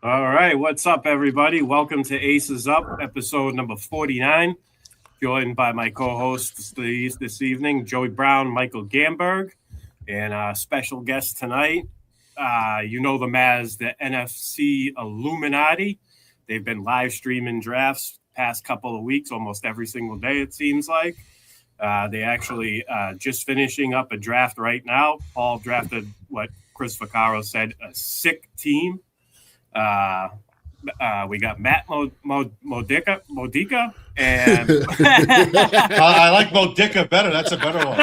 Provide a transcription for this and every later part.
All right, what's up, everybody? Welcome to Aces Up, episode number 49. Joined by my co-hosts this evening, Joey Brown, Michael Gamberg, and our special guest tonight. You know them as the NFC Illuminati. They've been live streaming drafts past couple of weeks, almost every single day, it seems like. They actually just finishing up a draft right now. Paul drafted what Chris Vaccaro said, a sick team. We got Matt Modica, and I like Modica better. That's a better one.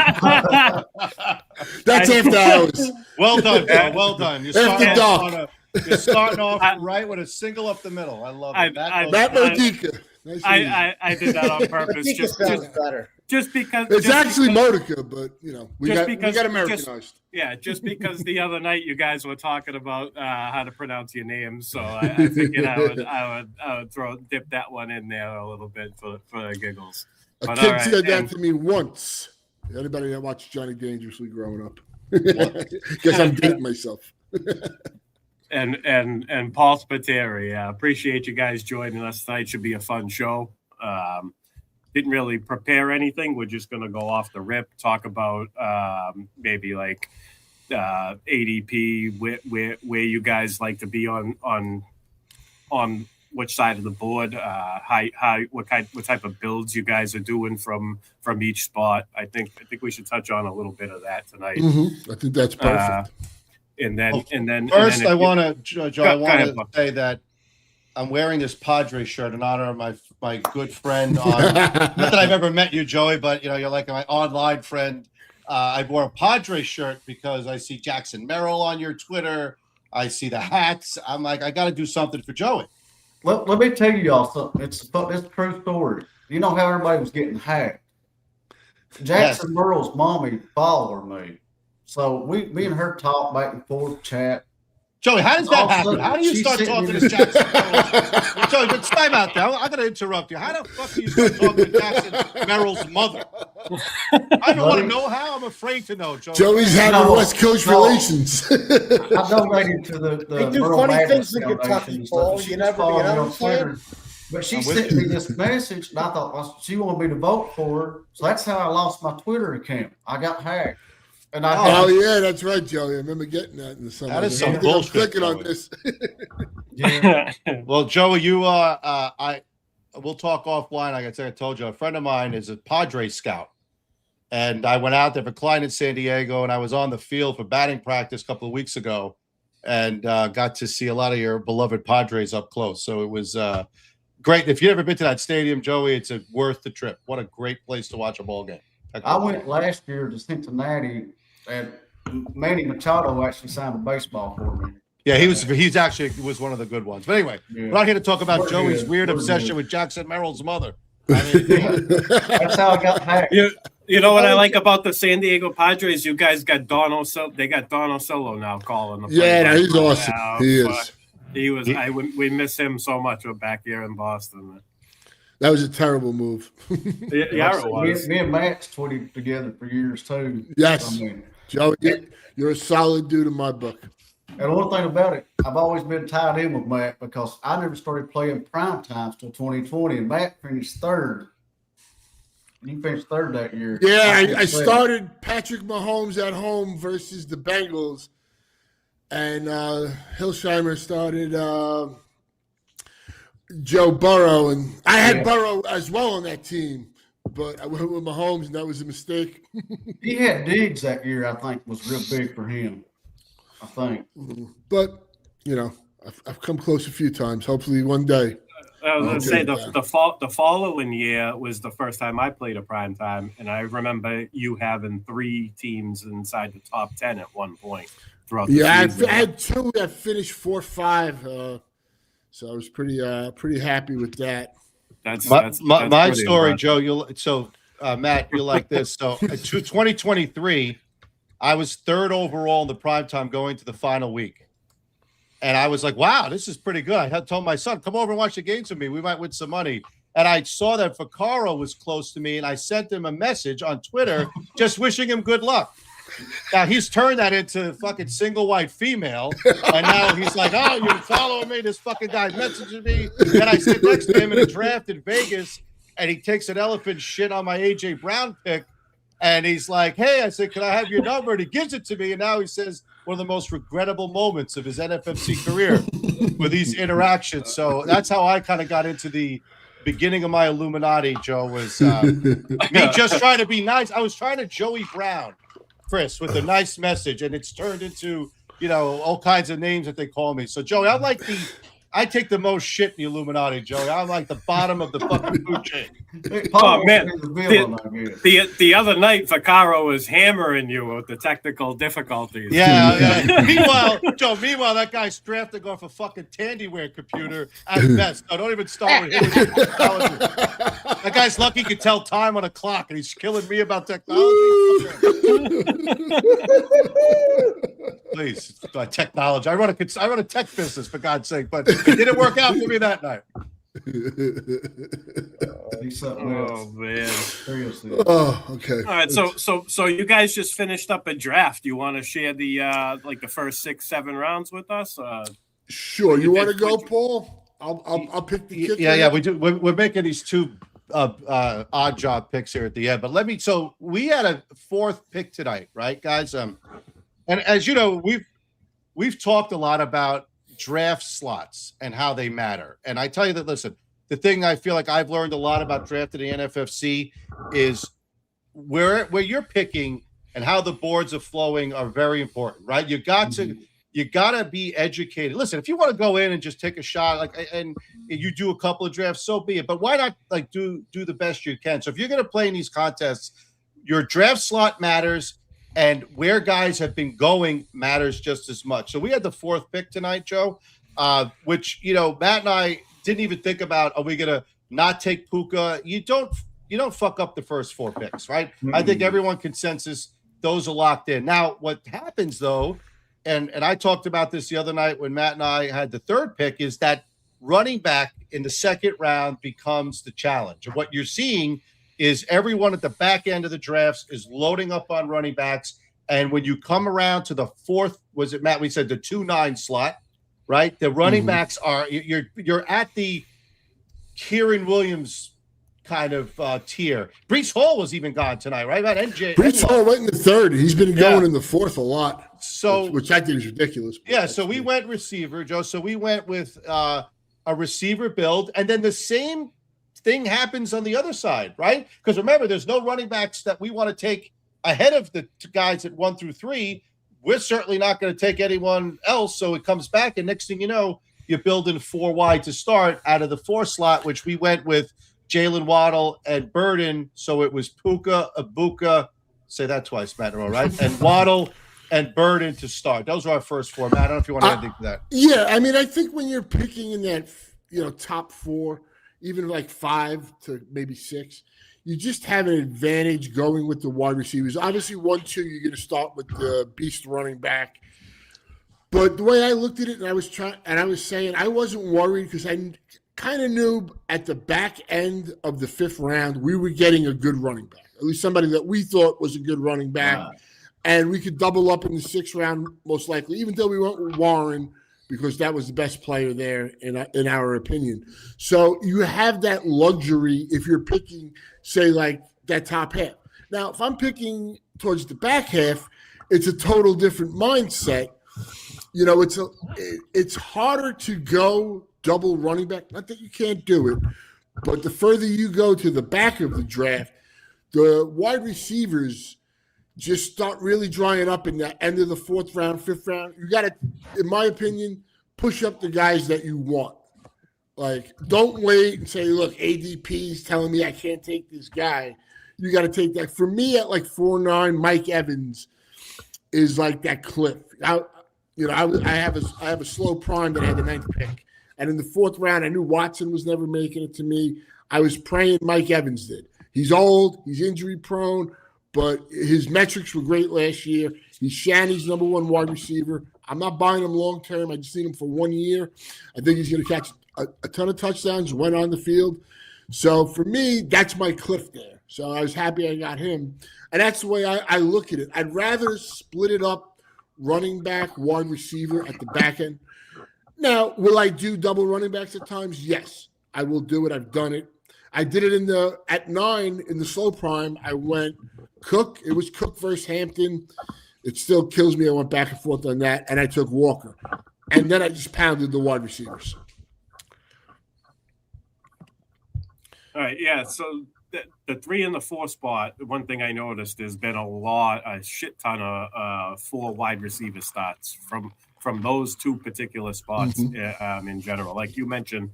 That's after hours. Well done, Joe. Well done. You're starting off I- right with a single up the middle. I love it. Matt Modica. Nice to meet you. I did that on purpose. just because It's just actually because- Modica, but we got Americanized. just because the other night you guys were talking about how to pronounce your names, so I figured I would dip that one in there a little bit for the giggles. A But kid all right, said that and- to me once. Anybody that watched Johnny Dangerously growing up? Guess I'm dating myself. And Paul Spiteri. Appreciate you guys joining us tonight. Should be a fun show. Didn't really prepare anything. We're just gonna go off the rip, talk about maybe like ADP, where you guys like to be on which side of the board, what type of builds you guys are doing from each spot. I think we should touch on a little bit of that tonight. Mm-hmm. I think that's perfect. And then First, I want to, Joe. I want ahead, to say that I'm wearing this Padre shirt in honor of my good friend. Not that I've ever met you, Joey, but you're like my online friend. I wore a Padre shirt because I see Jackson Merrill on your Twitter. I see the hats. I'm like, I got to do something for Joey. Let me tell you all something. It's a true story. You know how everybody was getting hacked? Jackson Merle's mommy followed me. So me and her talk back and forth, chat. Joey, how does that All of a happen? sudden, How do you she start sent talking me to Jackson Merrill? Joey, but time out there. I'm going to interrupt you. How the fuck do you start talking to Jackson Merrill's mother? I don't want to know how. I'm afraid to know, Joey. Joey's having West Coast relations. I donated to the They do Merle funny Madness things in Foundation Kentucky, and stuff. Paul. She You just never followed get me on on the phone. Twitter. But she I'm with sent you. me this message, and I thought she wanted me to vote for her. So that's how I lost my Twitter account. I got hacked. And Oh yeah, that's right, Joey. I remember getting that in the summer. That is I some think I'm bullshit, clicking on Joey. this. yeah. Well, Joey, we'll talk offline. Like I told you, a friend of mine is a Padres scout. And I went out there for Klein in San Diego, and I was on the field for batting practice a couple of weeks ago and got to see a lot of your beloved Padres up close. So it was great. If you've ever been to that stadium, Joey, it's worth the trip. What a great place to watch a ball game. I went last year to Cincinnati, and Manny Machado actually signed a baseball for me. Yeah, he's actually was one of the good ones. But anyway, Yeah. we're not here to talk about We're Joey's good. weird We're obsession good. with Jackson Merrill's mother. I mean, That's how I got hacked. You know what I like about the San Diego Padres? You guys got Don Osillo. They got Don Osillo now calling the Yeah, play. he's awesome. He is. He was. We miss him so much. We're back here in Boston. That was a terrible move. Yeah, it was. Me and Max tweeted together for years too. Yes. I mean, Joey, you're a solid dude in my book. and one thing about it, I've always been tied in with Matt because I never started playing prime times till 2020, and Matt finished third. You finished third that year. Yeah, I started Patrick Mahomes at home versus the Bengals, and Hillsheimer started Joe Burrow, and I had Burrow as well on that team, but I went with Mahomes, and that was a mistake. He had Diggs that year. I think was real big for him. I think. But I've come close a few times. Hopefully, one day. I was going to say Okay. the following year was the first time I played a prime time, and I remember you having 3 teams inside the top 10 at one point throughout the Yeah, season. I had 2 that finished 4-5, so I was pretty happy with that. That's my pretty story, impressive. Joe. Matt, you'll like this. So, in 2023, I was 3rd overall in the primetime going to the final week. And I was like, wow, this is pretty good. I had told my son, come over and watch the games with me. We might win some money. And I saw that Vaccaro was close to me, and I sent him a message on Twitter just wishing him good luck. Now he's turned that into fucking single white female, and now he's like, "Oh, you're following me? This fucking guy messaging me." Then I sit next to him in a draft in Vegas, and he takes an elephant shit on my AJ Brown pick, and he's like, "Hey," I said, "Can I have your number?" And he gives it to me, and now he says one of the most regrettable moments of his NFFC career with these interactions. So that's how I kind of got into the beginning of my Illuminati. Joe was me just trying to be nice. I was trying to Joey Brown Chris with a nice message, and it's turned into, all kinds of names that they call me. So, Joey, I take the most shit in the Illuminati, Joey. I'm like the bottom of the fucking food chain. Oh, man. The other night, Vaccaro was hammering you with the technical difficulties. Yeah. Meanwhile, that guy's drafting off a fucking Tandyware computer at best. No, don't even start with him. That guy's lucky he can tell time on a clock, and he's killing me about technology. Please, technology. I run a tech business, for God's sake, but it didn't work out for me that night. Oh man! Seriously. Oh, okay. All right. So you guys just finished up a draft. You want to share the the first 6-7 rounds with us? Sure. You want to go, Paul? I'll pick the kid. Yeah. We do. We're making these two odd job picks here at the end. But so we had a fourth pick tonight, right, guys? And as you know, we've talked a lot about draft slots and how they matter. And I tell you that, listen, the thing I feel like I've learned a lot about drafting the NFFC is where you're picking and how the boards are flowing are very important, right? You got to be educated. Listen, if you want to go in and just take a shot, and you do a couple of drafts, so be it. But why not do the best you can? So if you're going to play in these contests, your draft slot matters. And where guys have been going matters just as much. So we had the fourth pick tonight, Joe, which, Matt and I didn't even think about, are we going to not take Puka? You don't fuck up the first four picks, right? Mm-hmm. I think everyone consensus, those are locked in. Now, what happens, though, and I talked about this the other night when Matt and I had the third pick, is that running back in the second round becomes the challenge. And what you're seeing is everyone at the back end of the drafts is loading up on running backs. And when you come around to the fourth, was it Matt? We said the 2-9 slot, right? The running backs are, you're at the Kieran Williams kind of tier. Breece Hall was even gone tonight, right? Breece Hall went in the third. He's been going in the fourth a lot. So, which I think is ridiculous. Yeah. So we went receiver, Joe. So we went with a receiver build, and then the same thing happens on the other side, right? Because remember, there's no running backs that we want to take ahead of the guys at 1 through 3. We're certainly not going to take anyone else. So it comes back, and next thing you know, you're building 4 wide to start out of the 4 slot, which we went with Jalen Waddle and Burden. So it was Puka, Ibuka, say that twice, Matt, right? And Waddle and Burden to start. Those are our first 4. Matt, I don't know if you want to add anything to that. Yeah, I mean, I think when you're picking in that, top 4, even 5 to maybe 6, you just have an advantage going with the wide receivers. Obviously, 1-2, you're going to start with the beast running back. But the way I looked at it, and I was saying I wasn't worried because I kind of knew at the back end of the 5th round we were getting a good running back, at least somebody that we thought was a good running back, and we could double up in the 6th round most likely, even though we went with Warren, because that was the best player there in our opinion. So you have that luxury if you're picking, say, that top half. Now, if I'm picking towards the back half, it's a total different mindset. It's harder to go double running back. Not that you can't do it, but the further you go to the back of the draft, the wide receivers just start really drying up in the end of the 4th round, 5th round. You got to, in my opinion, push up the guys that you want. Don't wait and say, look, ADP is telling me I can't take this guy. You got to take that. For me, at 4-9, Mike Evans is that cliff. I have a slow prime that had the 9th pick. And in the 4th round, I knew Watson was never making it to me. I was praying Mike Evans did. He's old. He's injury prone. But his metrics were great last year. He's Shanny's number 1 wide receiver. I'm not buying him long term. I just need him for 1 year. I think he's going to catch a ton of touchdowns when on the field. So for me, that's my cliff there. So I was happy I got him. And that's the way I look at it. I'd rather split it up, running back, wide receiver at the back end. Now, will I do double running backs at times? Yes, I will do it. I've done it. I did it at 9 in the slow prime. I went Cook. It was Cook versus Hampton. It still kills me. I went back and forth on that, and I took Walker. And then I just pounded the wide receivers. All right, yeah. So the 3 and the 4 spot, one thing I noticed, there's been a shit ton of 4 wide receiver starts from those 2 particular spots in general. Like you mentioned,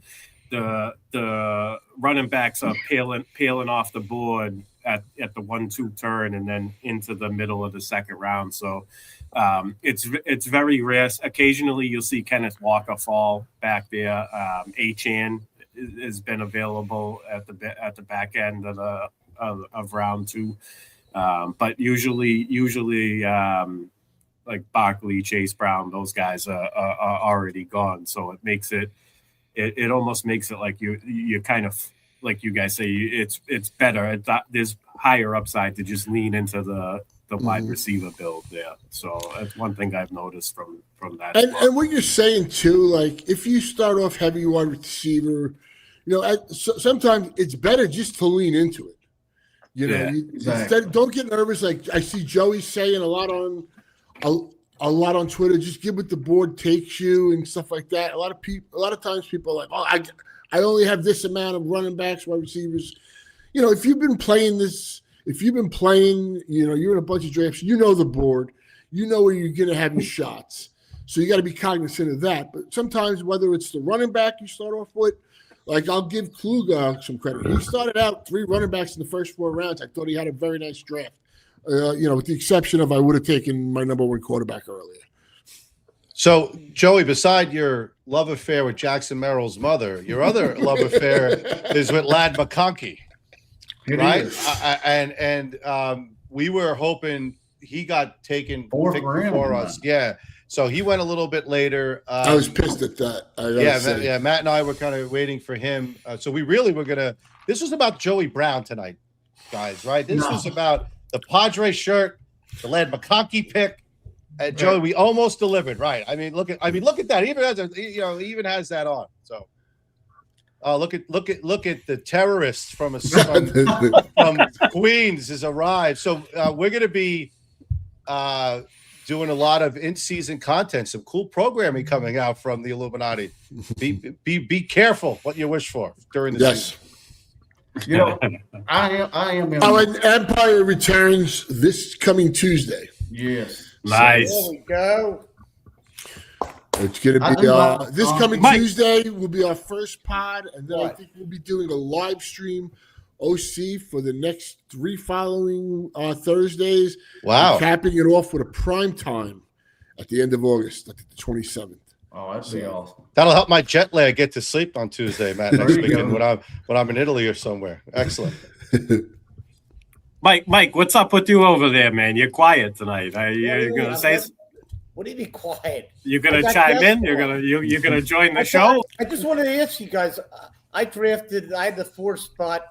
the running backs are peeling off the board at the 1-2 turn and then into the middle of the second round. So it's very rare. Occasionally you'll see Kenneth Walker fall back there. Achane has been available at the back end of round 2, but usually like Barkley, Chase Brown, those guys are already gone. So it makes it almost makes it like you kind of, like you guys say, it's better. There's higher upside to just lean into the wide receiver build there. So that's one thing I've noticed from that. And what you're saying too, like if you start off heavy wide receiver, sometimes it's better just to lean into it. Instead, don't get nervous. Like I see Joey saying a lot on Twitter, just give what the board takes you and stuff like that. A lot of times people are like, oh, I only have this amount of running backs, wide receivers. If you've been playing, you're in a bunch of drafts, the board, where you're going to have your shots. So you got to be cognizant of that. But sometimes, whether it's the running back you start off with, like I'll give Kluger some credit. He started out 3 running backs in the first 4 rounds. I thought he had a very nice draft. With the exception of I would have taken my number 1 quarterback earlier. So, Joey, beside your love affair with Jackson Merrill's mother, your other love affair is with Ladd McConkey, right? And we were hoping he got taken before us. Yeah. So he went a little bit later. I was pissed at that. Matt and I were kind of waiting for him. So we really were going to – this was about Joey Brown tonight, guys, right? This was about the Padres shirt, the Ladd McConkey pick. Joey, we almost delivered, right? I mean, look at that. He even has that on. So, look at the terrorists from Queens has arrived. So we're going to be doing a lot of in-season content, some cool programming coming out from the Illuminati. Be careful what you wish for during the season. I am. And Empire returns this coming Tuesday. Yes. Nice. There we go. It's going to be this coming Tuesday will be our first pod, and then I think we'll be doing a live stream OC for the next 3 following Thursdays. Wow. Capping it off with a prime time at the end of August, I think the 27th. Oh, that'd be awesome. That'll help my jet lag get to sleep on Tuesday, Matt, next weekend when I'm in Italy or somewhere. Excellent. Mike, what's up with you over there, man? You're quiet tonight. You're gonna say? What do you mean quiet? You're gonna chime in. You're gonna join the show. I just wanted to ask you guys. I had the 4th spot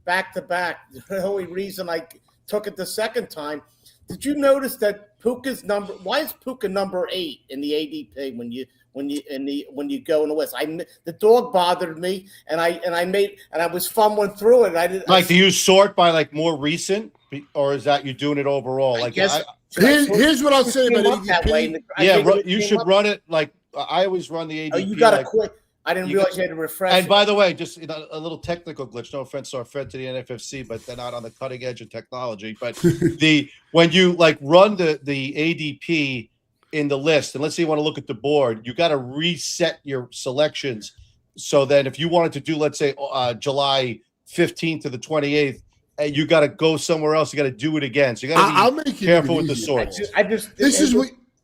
back to back. The only reason I took it the second time. Did you notice that Puka's number? Why is Puka number 8 in the ADP when you go in the West? The dog bothered me, and I was fumbling through it. Do you sort by like more recent, or is that you doing it overall? Here's what I'll say about ADP. You should run it like I always run the ADP. Oh, you got to quit. I didn't realize you had to refresh. And by the way, just a little technical glitch. No offense to our friend to the NFFC, but they're not on the cutting edge of technology. But when you run the ADP in the list, and let's say you want to look at the board, you got to reset your selections. So then, if you wanted to do, let's say, July 15th to the 28th, and you got to go somewhere else, you got to do it again. So you got to be careful with the sorts.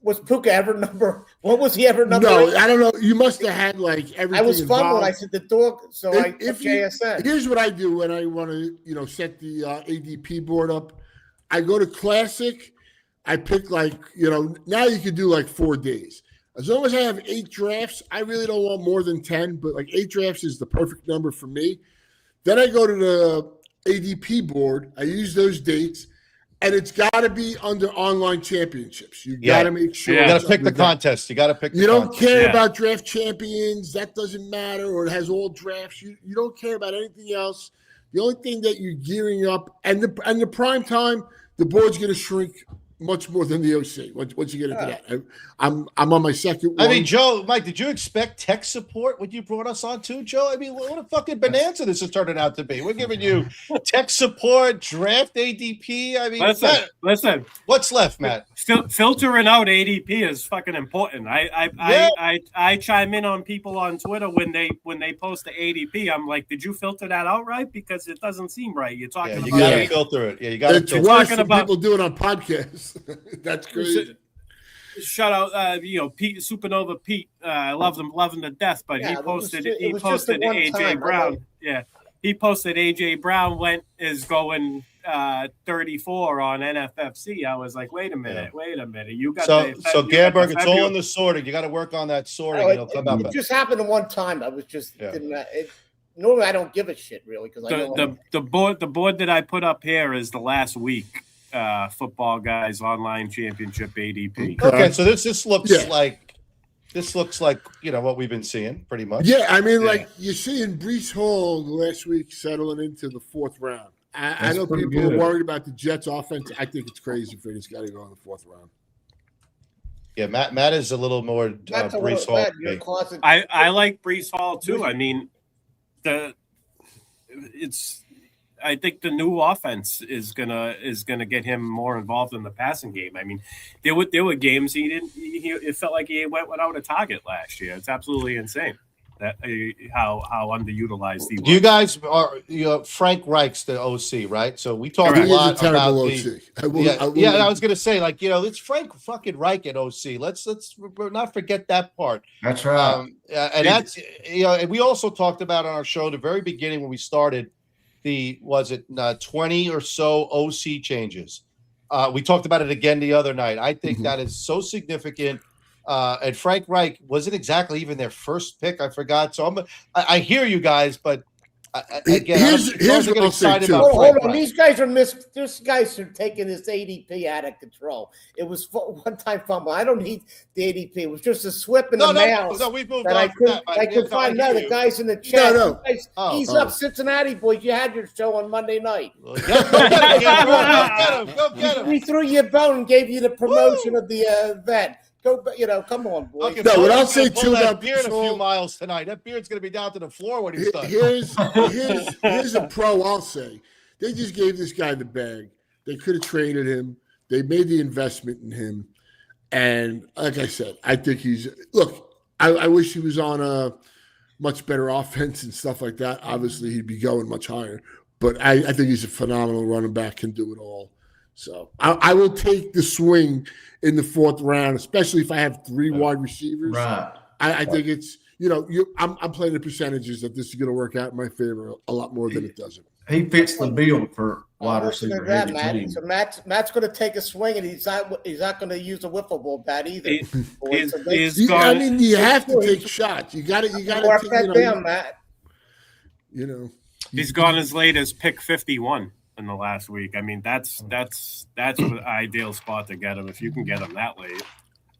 Was Puka ever number? What was he ever number? No, I don't know. You must have had everything. I was fumbling. I said the dog. So here's what I do when I want to, set the ADP board up. I go to Classic. I pick now you can do 4 days. As long as I have 8 drafts, I really don't want more than 10, but 8 drafts is the perfect number for me. Then I go to ADP board. I use those dates, and it's got to be under online championships. You got to make sure. You got to pick the contest. You got to pick. You don't care about draft champions. That doesn't matter, or it has all drafts. You don't care about anything else. The only thing that you're gearing up, and the prime time, the board's going to shrink much more than the OC. Once you get into that, I'm on my second one. I mean, Joe, Mike, did you expect tech support when you brought us on too, Joe? I mean, what a fucking bonanza this is turning out to be. We're giving you tech support, draft ADP. I mean, listen. What's left, Matt? Filtering out ADP is fucking important. I chime in on people on Twitter when they post the ADP. I'm like, did you filter that out right? Because it doesn't seem right. You're talking about. You got to filter it. Yeah, you got to. It's worse than people do it on podcasts. That's crazy. Shout out, Pete Supernova Pete. I love him to death. But he posted AJ Brown. Yeah, he posted AJ Brown is going 34 on NFFC. I was like, wait a minute. You got so Gamberg. It's all in the sorting. You got to work on that sorting. It just happened at one time. I was just normally I don't give a shit really because the board that I put up here is the last week. Football guys online championship ADP. Okay, so this looks like what we've been seeing pretty much. Yeah, I mean, like you're seeing Breece Hall last week settling into the fourth round. I know people are worried about the Jets' offense. I think it's crazy for this guy to go in the fourth round. Yeah, Matt is a little more Breece Hall. I like Breece Hall too. I mean, I think the new offense is gonna get him more involved in the passing game. I mean, there were games it felt like he went without a target last year. It's absolutely insane that how underutilized he was. You guys are Frank Reich's the OC, right? So we talked a lot about I was gonna say it's Frank fucking Reich at OC. Let's not forget that part. That's right. And that's and we also talked about on our show at the very beginning when we started. 20 or so OC changes. We talked about it again the other night. I think that is so significant. And Frank Reich wasn't exactly even their first pick. I forgot. So I hear you guys, but again, here's what I'll say too. Hold on. These guys are taking this ADP out of control. It was one-time fumble. I don't need the ADP. It was just a swip in the mail. No, we've moved on. I could find out the guys in the chat. He's up Cincinnati boys. You had your show on Monday night. Go get him. We threw you a bone and gave you the promotion of the event. Come on, boy. Okay, what I'll say too about beard a few miles tonight. That beard's going to be down to the floor when he's done. Here's a pro. I'll say they just gave this guy the bag. They could have traded him. They made the investment in him, and like I said, I think I wish he was on a much better offense and stuff like that. Obviously, he'd be going much higher. But I think he's a phenomenal running back. Can do it all. So I will take the swing in the fourth round, especially if I have three wide receivers. Right. I think it's I'm playing the percentages that this is going to work out in my favor a lot more than it doesn't. He fits the bill for wide receiver. So Matt's going to take a swing, and he's not going to use a wiffle ball bat either. I mean, you have to take shots. You got to work that down, Matt. He's gone as late as pick 51. In the last week. I mean, that's an ideal spot to get him if you can get him that late.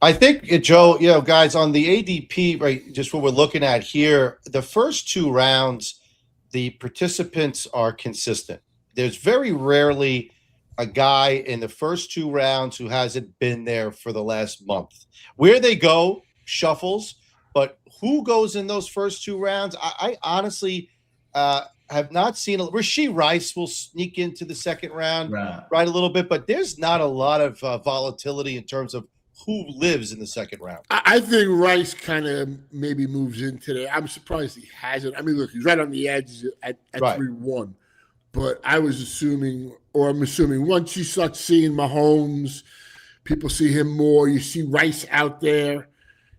I think, Joe, guys, on the ADP, right, just what we're looking at here, the first two rounds, the participants are consistent. There's very rarely a guy in the first two rounds who hasn't been there for the last month. Where they go shuffles, but who goes in those first two rounds? I honestly have not seen Rashee Rice will sneak into the second round right a little bit, but there's not a lot of volatility in terms of who lives in the second round. I think Rice kind of maybe moves into there. I'm surprised he hasn't. I mean, look, he's right on the edge at 3-1, but I'm assuming once you start seeing Mahomes, people see him more. You see Rice out there,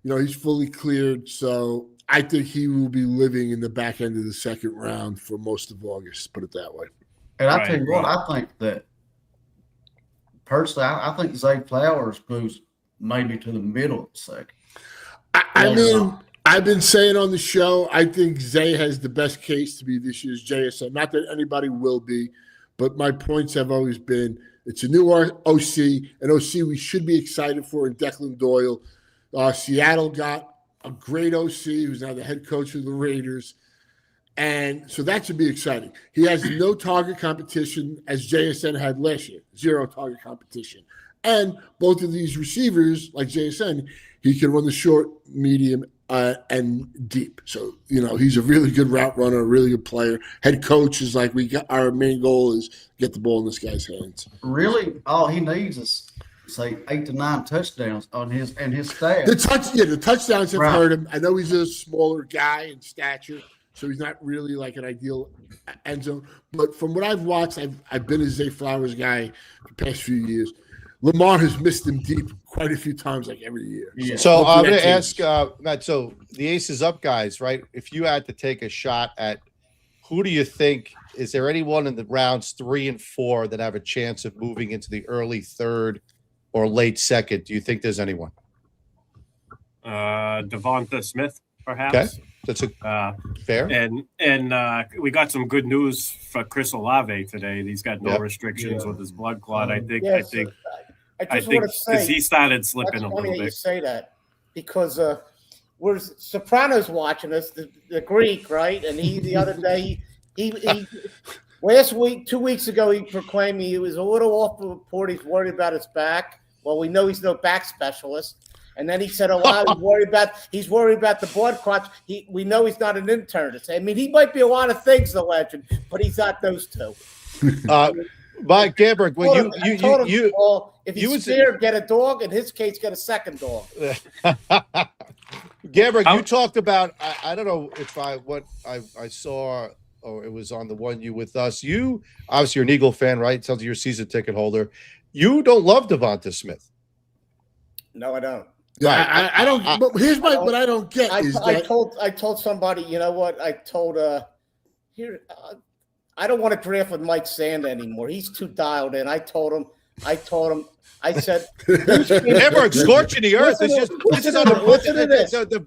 he's fully cleared, so I think he will be living in the back end of the second round for most of August, put it that way. And I tell you what, I think that personally, I think Zay Flowers moves maybe to the middle of the second. I've been saying on the show, I think Zay has the best case to be this year's JSN. Not that anybody will be, but my points have always been it's a new OC, an OC we should be excited for in Declan Doyle. Seattle got a great OC who's now the head coach of the Raiders. And so that should be exciting. He has no target competition as JSN had last year, 0 target competition. And both of these receivers, like JSN, he can run the short, medium, and deep. So, he's a really good route runner, a really good player. Head coach is like, our main goal is get the ball in this guy's hands. Really, all he needs is, say, 8 to 9 touchdowns on his staff. The touchdowns have Right. hurt him. I know he's a smaller guy in stature, so he's not really like an ideal end zone. But from what I've watched, I've been a Zay Flowers guy the past few years. Lamar has missed him deep quite a few times, like every year. Yeah. So I'm going that to ask Matt. So the Aces Up guys, right? If you had to take a shot at who do you think is there anyone in the rounds 3 and 4 that have a chance of moving into the early 3rd or late 2nd? Do you think there's anyone? Devonta Smith, perhaps. Okay, that's a fair. And we got some good news for Chris Olave today. He's got no restrictions with his blood clot. I think I just want to say because he started slipping that's a funny little that you bit. say that because we're Sopranos watching us, the Greek, right? And he the other day he last week, 2 weeks ago, he proclaimed he was a little off the report. He's worried about his back. Well, we know he's no back specialist. And then he said, "Oh, wow, he's worried about the blood clots. We know he's not an internist. I mean, he might be a lot of things, the legend, but he's not those two." Mike Gamberg, when if he's scared, get a dog. In his case, get a second dog. Gamberg, you talked about. I don't know if I saw, or it was on the one you with us. You obviously you're an Eagle fan, right? Tells you you're a season ticket holder. You don't love Devonta Smith. No, I don't. Yeah, I don't. But here's what I don't get is I told somebody, you know what? I told here. I don't want to draft with Mike Sanda anymore. He's too dialed in. I told him. I said, Never scorching the earth. It's just the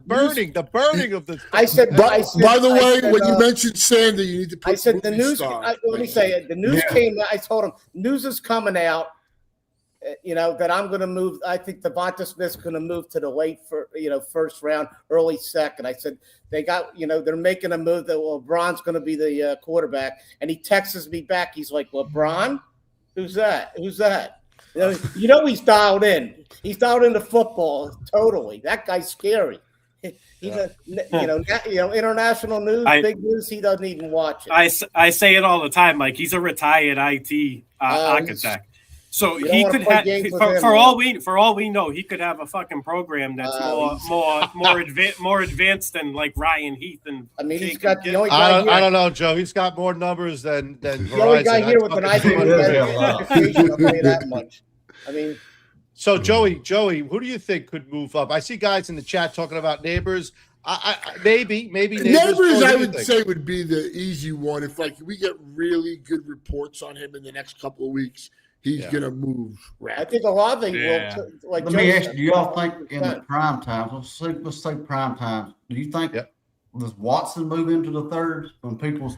burning of the. I said. By the way, when you mentioned Sanda, you need to put. I said the news. Let me say it. The news came. I told him news is coming out. That I'm going to move. I think Devonta Smith's going to move to the late, first round, early second. I said they got, they're making a move that LeBron's going to be the quarterback. And he texts me back. He's like, LeBron? Who's that? Who's that? He's dialed in. He's dialed into football totally. That guy's scary. He's international news, big news. He doesn't even watch it. I say it all the time. Like he's a retired IT architect. So he could have, for all we know, he could have a fucking program that's more advanced than like Ryan Heath and. I mean, he's got the only guy I don't know, Joe. He's got more numbers than Verizon. The only guy here with an Ivy League education. I'll tell you that much. I mean. So Joey, who do you think could move up? I see guys in the chat talking about Neighbors. Maybe Neighbors. I would say would be the easy one. If we get really good reports on him in the next couple of weeks. He's going to move rapidly. I think a lot of them will. Let me ask you, do y'all think in the prime times, let's say prime times, do you think does Watson move into the third when people's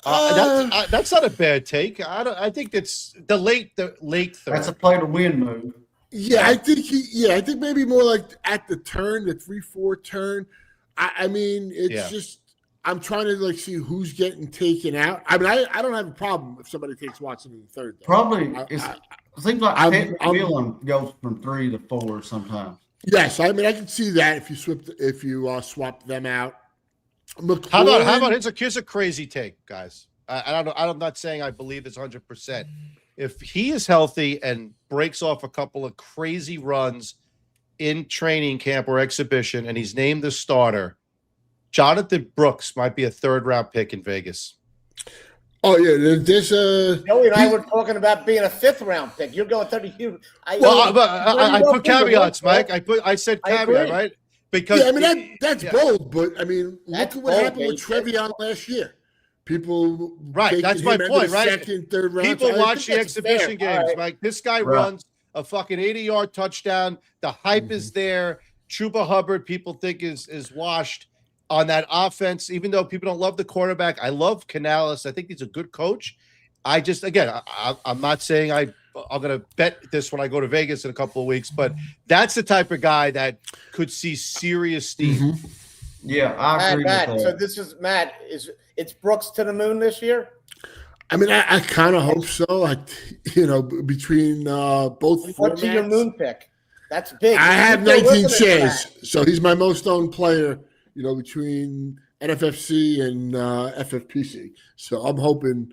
that's not a bad take. I think it's the late third. That's a play to win move. Yeah, I think maybe more like at the turn, the 3-4 turn. I mean, it's just I'm trying to see who's getting taken out. I mean, I don't have a problem if somebody takes Watson in the third. Though. Probably it seems like McMillan goes from 3 to 4 sometimes. Yes, I mean I can see that if you swap them out. How about here's a crazy take, guys. I'm not saying I believe this 100%. If he is healthy and breaks off a couple of crazy runs in training camp or exhibition, and he's named the starter. Jonathan Brooks might be a 3rd-round pick in Vegas. Oh yeah, there's Joey and I were talking about being a 5th-round pick. You're going 30. I put caveats, Mike. I said caveat, right? Because I mean that's bold, but I mean look at what happened with Trevion last year. People, that's my point, right? 2nd, 3rd round. People watch the exhibition games. Right. Like this guy runs a fucking 80-yard touchdown. The hype is there. Chuba Hubbard, people think is washed on that offense. Even though people don't love the quarterback, I love Canales. I think he's a good coach. I just, again, I'm not saying I'm going to bet this when I go to Vegas in a couple of weeks, but that's the type of guy that could see serious steam. Mm-hmm. Yeah, I agree Matt, with that. so this is Matt. It's Brooks to the moon this year? I mean, I kind of hope so. Between both What's your formats. moon pick? That's big. I have People are 19 listening to shares, that. so he's my most owned player. Between NFFC and FFPC. So I'm hoping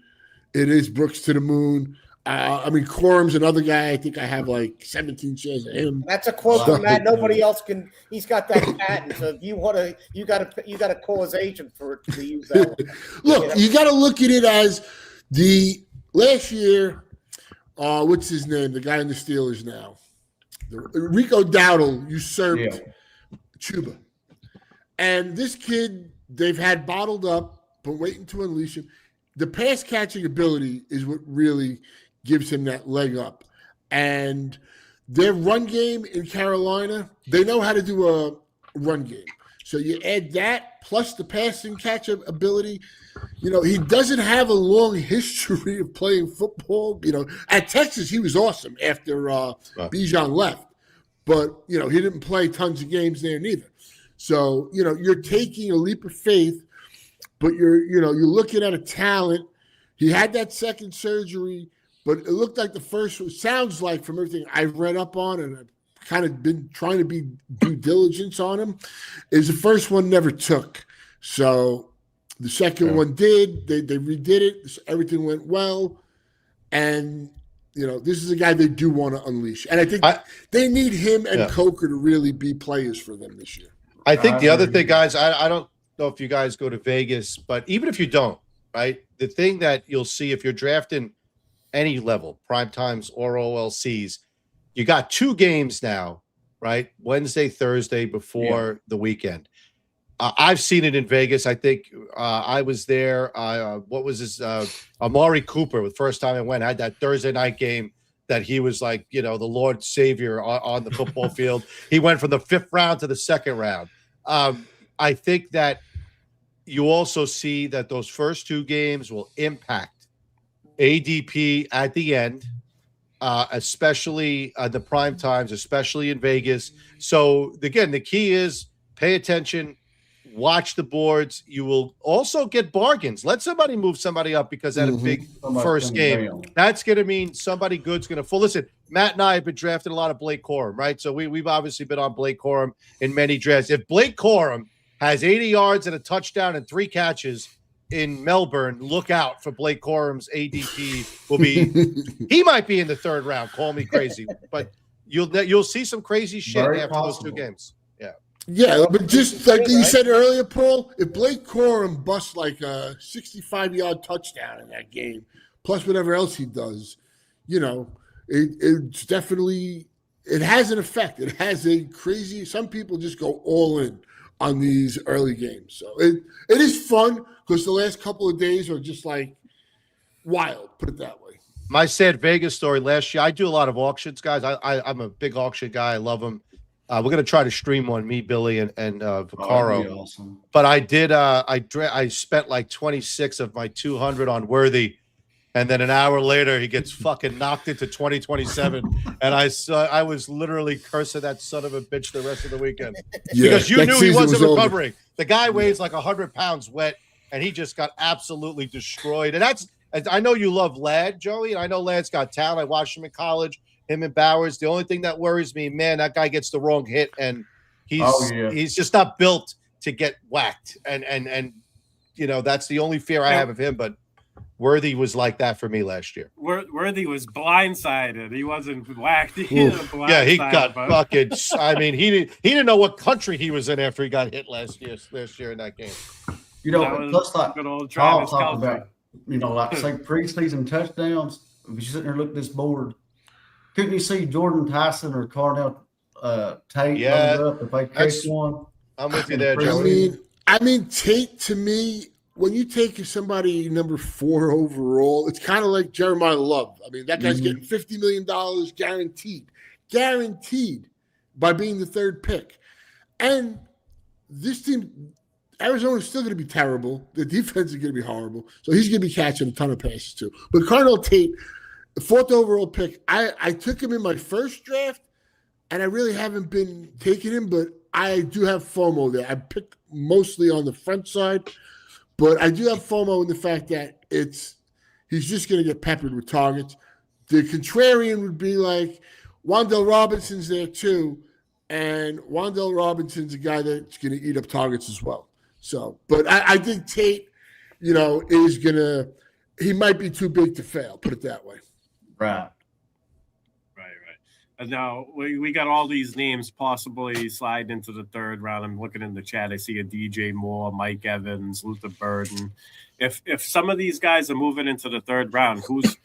it is Brooks to the moon. Quorum's another guy. I think I have like 17 shares of him. That's a quote from Matt. Nobody else can. He's got that patent. So if you want to, you got to call his agent to use that one. Look, you got to look at it as the last year. What's his name? The guy in the Steelers now. Rico Dowdle usurped Chuba. And this kid, they've had bottled up, but waiting to unleash him. The pass catching ability is what really gives him that leg up. And their run game in Carolina, they know how to do a run game. So you add that plus the passing catch ability. He doesn't have a long history of playing football. At Texas, he was awesome after Bijan left. But, he didn't play tons of games there neither. So, you're taking a leap of faith, but you're looking at a talent. He had that second surgery, but it looked like the first one, sounds like from everything I've read up on, and I've kind of been trying to be due diligence on him, is the first one never took. So the second one did. They redid it. Everything went well. And, this is a guy they do want to unleash. And I think they need him and Coker to really be players for them this year. I think the other thing, guys, I don't know if you guys go to Vegas, but even if you don't, right, the thing that you'll see if you're drafting any level, prime times or OLCs, you got 2 games now, right? Wednesday, Thursday before the weekend. I've seen it in Vegas. I think I was there. What was this? Amari Cooper, the first time I went, had that Thursday night game that he was like, the Lord Savior on the football field. He went from the 5th round to the 2nd round. I think that you also see that those first 2 games will impact ADP at the end, especially the prime times, especially in Vegas. So again, the key is pay attention, watch the boards. You will also get bargains. Let somebody move somebody up because at a big first game, that's going to mean somebody good's going to fall. Listen, Matt and I have been drafting a lot of Blake Corum, right? So we've obviously been on Blake Corum in many drafts. If Blake Corum has 80 yards and a touchdown and 3 catches in Melbourne, look out for Blake Corum's ADP. Will be he might be in the 3rd round. Call me crazy, but you'll see some crazy shit after those 2 games. Yeah, but just like you said earlier, Paul, if Blake Corum busts like a 65-yard touchdown in that game, plus whatever else he does, it's definitely – it has an effect. It has a crazy – some people just go all in on these early games. So it is fun because the last couple of days are just like wild, put it that way. My sad Vegas story last year, I do a lot of auctions, guys. I'm a big auction guy. I love them. We're going to try to stream one, me, Billy, and Vaccaro. Oh, awesome. But I did. I spent like 26 of my 200 on Worthy, and then an hour later he gets fucking knocked into 2027, and I was literally cursing that son of a bitch the rest of the weekend because you knew he wasn't recovering. The guy weighs like 100 pounds wet, and he just got absolutely destroyed. And I know you love Ladd, Joey, and I know Ladd's got talent. I watched him in college. Him and Bowers. The only thing that worries me, man, that guy gets the wrong hit, and he's just not built to get whacked. And that's the only fear I have of him. But Worthy was like that for me last year. Worthy was blindsided. He wasn't whacked. He got fucking. I mean, he didn't know what country he was in after he got hit last year in that game. Plus like good old Paul Travis talked Kelce. about, like say preseason touchdowns. If you sit there and look at this board. Couldn't you see Jordan Tyson or Carnell Tate up if they catch one? I'm with you there, Joey. I mean, Tate, to me, when you take somebody number 4 overall, it's kind of like Jeremiah Love. I mean, that guy's getting $50 million guaranteed by being the 3rd pick. And this team, Arizona's still going to be terrible. The defense is going to be horrible. So he's going to be catching a ton of passes too. But Cardinal Tate, the 4th overall pick, I took him in my first draft, and I really haven't been taking him, but I do have FOMO there. I pick mostly on the front side, but I do have FOMO in the fact that he's just going to get peppered with targets. The contrarian would be like Wan'Dale Robinson's there too, and Wan'Dale Robinson's a guy that's going to eat up targets as well. So, but I think Tate, is going to – he might be too big to fail, put it that way. Right. And now we got all these names possibly slide into the 3rd round. I'm looking in the chat. I see a DJ Moore, Mike Evans, Luther Burden. If some of these guys are moving into the 3rd round, who's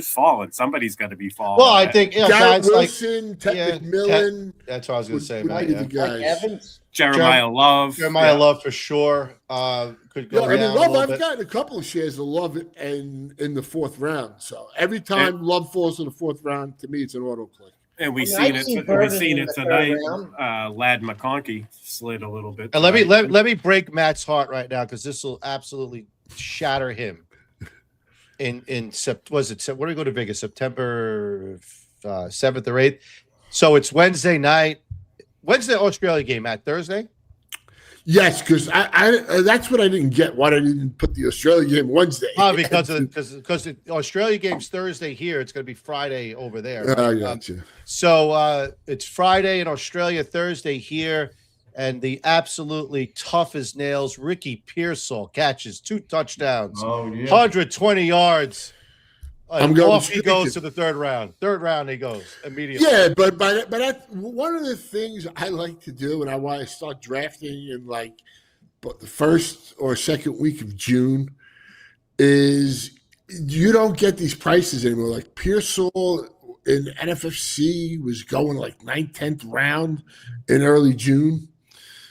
falling? Somebody's got to be falling. Well, I think Garrett guys Wilson, Ted McMillan. That's what I was going to say, Mike Evans, Jeremiah Love. Jeremiah Love for sure. Could go down Love, a I've bit. gotten a couple of shares of Love in the 4th round. So every time Love falls in the 4th round, to me, it's an auto click. And we've I've seen seen it. Burden We've seen in it the tonight. 3rd round. Lad McConkey slid a little bit. And let me break Matt's heart right now, because this will absolutely shatter him. What do we go to Vegas? September 7th or 8th. So it's Wednesday night. When's the Australia game, Matt? Thursday? Yes, because I that's what I didn't get. Why I didn't put the Australia game Wednesday? Because the Australia game's Thursday here. It's going to be Friday over there. Right? I got you. So it's Friday in Australia, Thursday here, and the absolutely tough as nails Ricky Pearsall catches 2 touchdowns, 120 yards. I'm going off he goes to the 3rd round. 3rd round he goes immediately. Yeah, but one of the things I like to do, and why I start drafting in but the 1st or 2nd week of June, is you don't get these prices anymore. Like Pearsall in NFFC was going 9th, 10th round in early June.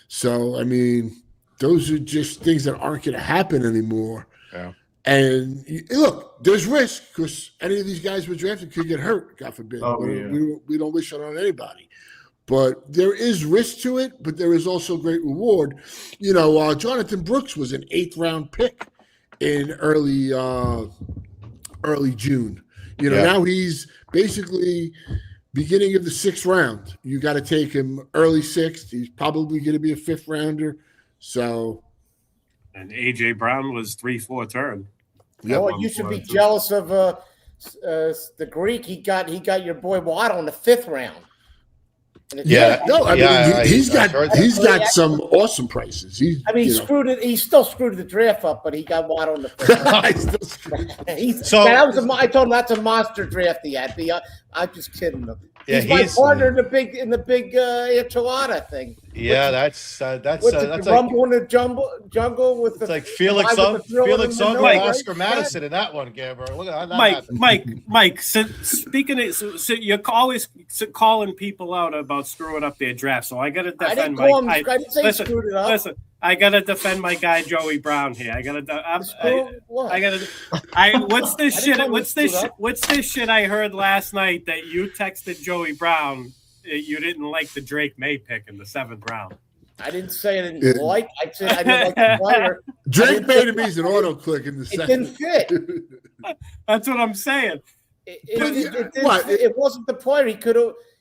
So I mean, those are just things that aren't going to happen anymore. Yeah. And look, there's risk because any of these guys we're drafted could get hurt, God forbid. We don't wish it on anybody. But there is risk to it, but there is also great reward. Jonathan Brooks was an 8th round pick in early June. Now he's basically beginning of the 6th round. You got to take him early 6th. He's probably going to be a 5th rounder. So. And AJ Brown was 3-4 turn. You should be jealous of the Greek. He got your boy Watt on the 5th round. He's got some awesome prices. He screwed it. He still screwed the draft up, but he got Watt on the 5th round. I told him that's a monster draft he had. I'm just kidding him. He's my partner in the big enchilada thing. Yeah, that's the rumble in the jungle with it's like Felix Unger, Oscar Madison in that one, Gamber. Look at that. Mike. Speaking of, you're always calling people out about screwing up their draft. So I got to defend I didn't say he screwed it up. Listen, I got to defend my guy Joey Brown here. What's this shit? What's this shit I heard last night that you texted Joey Brown? You didn't like the Drake May pick in the 7th round. I didn't say I didn't like. I said I didn't like the player. Drake May to me is an auto click in the 2nd. It didn't fit. That's what I'm saying. It wasn't the player.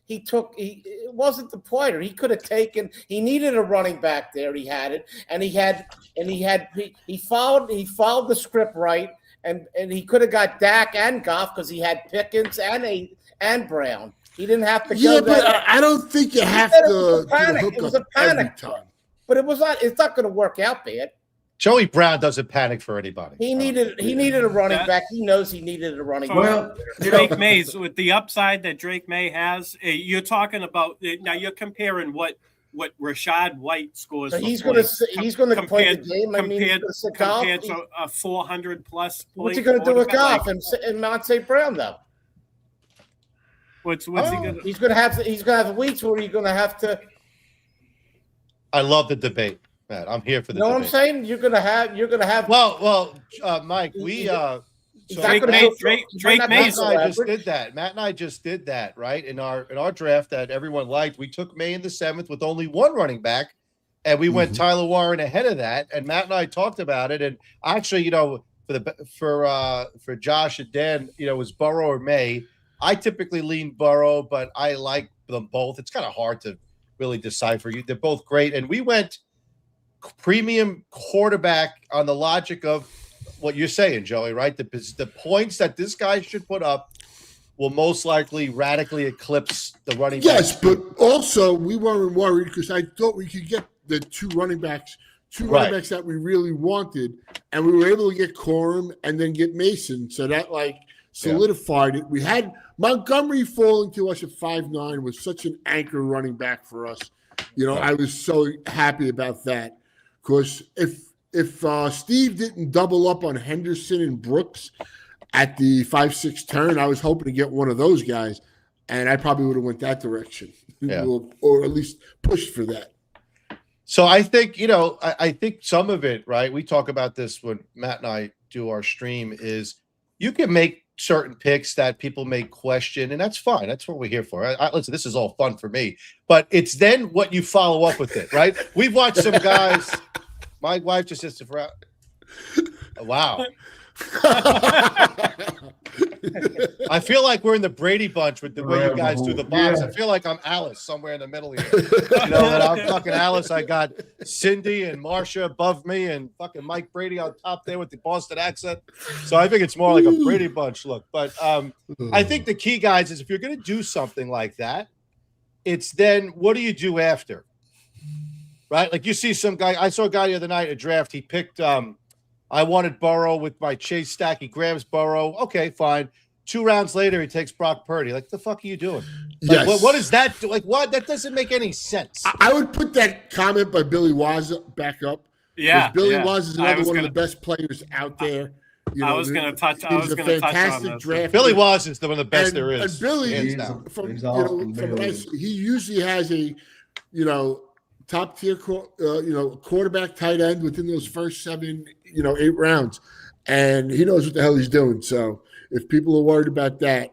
It wasn't the player. He could have taken. He needed a running back there. He had it, and he followed the script right, and he could have got Dak and Goff because he had Pickens and Brown. He didn't have to go. Yeah, but I don't think you have to hook it was a panic time. But it was not. It's not going to work out bad. Joey Brown doesn't panic for anybody. He needed a running back. He knows he needed a running back. Well, Drake May's with the upside that Drake May has. You're talking about now. You're comparing what Rashad White scores. So he's going to play the game. Compared to a 400 plus. What's he going to do with Goff and Monte Brown though? What's he going to? He's going to have weeks where you're going to have to. I love the debate, Matt. I'm here for the. You know what I'm saying? You're going to have. Well, Mike. So Drake Matt Mason. and I just did that. Matt and I just did that, right? In our draft that everyone liked, we took May in the 7th with only one running back, and we went Tyler Warren ahead of that. And Matt and I talked about it. And actually, for Josh and Dan, it was Burrow or May. I typically lean Burrow, but I like them both. It's kind of hard to really decipher. They're both great. And we went premium quarterback on the logic of what you're saying, Joey, right? The points that this guy should put up will most likely radically eclipse the running back. Yes, but also we weren't worried because I thought we could get the two running backs that we really wanted, and we were able to get Corum and then get Mason. So that solidified it. We had Montgomery falling to us at 5'9" was such an anchor running back for us. I was so happy about that because if Steve didn't double up on Henderson and Brooks at the 5-6 turn, I was hoping to get one of those guys, and I probably would have went that direction, or at least pushed for that. So I think, I think some of it, right? We talk about this when Matt and I do our stream is you can make certain picks that people may question, and that's fine. That's what we're here for. Listen, this is all fun for me, but it's then what you follow up with it, right? We've watched some guys. My wife just says, wow. I feel like we're in the Brady Bunch with the way you guys do the box. I feel like I'm Alice somewhere in the middle here. That I'm fucking Alice. I got Cindy and Marcia above me and fucking Mike Brady on top there with the Boston accent. So I think it's more like a Brady Bunch look. But I think the key, guys, is if you're going to do something like that, it's then what do you do after? Right? Like you see some guy, I saw a guy the other night at a draft. He picked, I wanted Burrow with my Chase stack. He grabs Burrow. Okay, fine. 2 rounds later, he takes Brock Purdy. Like, the fuck are you doing? Like, Yes. what is that? Like, what? That doesn't make any sense. I would put that comment by Billy Waz back up. Yeah. Billy Waz is another one of the best players out there. I was going to touch on this. Billy Waz is one of the best there is. And Billy, from what I see, he usually has a, top tier, quarterback, tight end within those first 7, 8 rounds, and he knows what the hell he's doing. So if people are worried about that,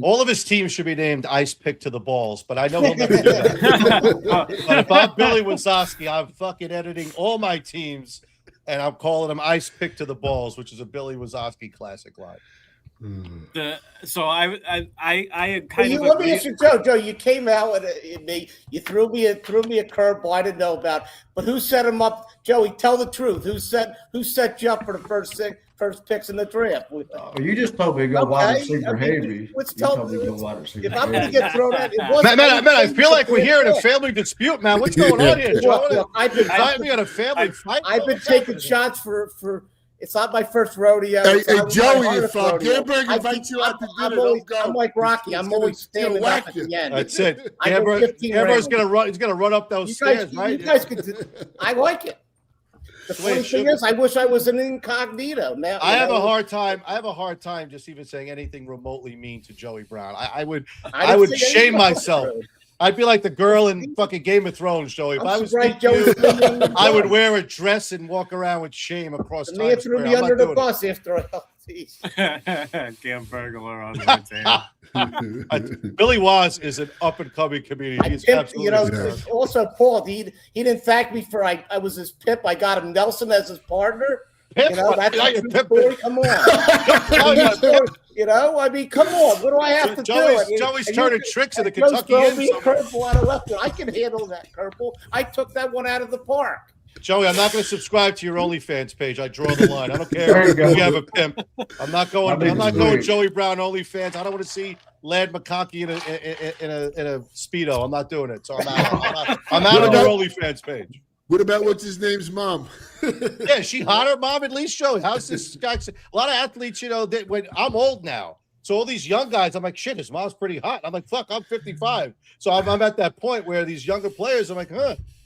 all of his teams should be named Ice Pick to the Balls, but I know he'll never do that. But if I'm Billy Wazowski, I'm fucking editing all my teams, and I'm calling them Ice Pick to the Balls, which is a Billy Wazowski classic line. So I kind of let me ask you, Joe. You came out with me. You threw me a curveball I didn't know about. But who set him up, Joey? Tell the truth. Who set you up for the first picks in the draft? You just told me to go wide receiver heavy. Let's tell me. If I'm going to get thrown out, man, I feel like we're here in a family dispute, man. What's going on here, Joe? Look, I've been on a family fight. I've been taking shots for. It's not my first rodeo. Hey, Joey, if Gamberg invites you out to dinner, don't go. I'm like Rocky. I'm always standing up at the end. That's it. Gamberg's going to run. He's going to run up those stairs, right? You guys I like it. The funny thing is, I wish I was an incognito. Now I have a hard time just even saying anything remotely mean to Joey Brown. I would shame myself. I'd be like the girl in fucking Game of Thrones, Joey. If I was you, I would wear a dress and walk around with shame across Times Square. Threw me under the bus after all. Gamburglar on the table. Billy Waz is an up-and-coming comedian. He's absolutely also, Paul, he didn't thank me for I was his pip. I got him Nelson as his partner. Pip? That's a true story. Come on. I mean, come on. What do I have to do? Joey's turning tricks in the Kentucky end. Curveball out of left. I can handle that curveball. I took that one out of the park. Joey, I'm not going to subscribe to your OnlyFans page. I draw the line. I don't care if you have a pimp. I'm not going Joey Brown OnlyFans. I don't want to see Lad McConkey in a Speedo. I'm not doing it. So I'm out. I'm out of your OnlyFans page. What about what's his name's mom? Yeah, is she hot, her mom, at least, Joey? How's this guy? A lot of athletes, when I'm old now. So all these young guys, I'm like, shit, his mom's pretty hot. I'm like, fuck, I'm 55. So I'm at that point where these younger players, I'm like,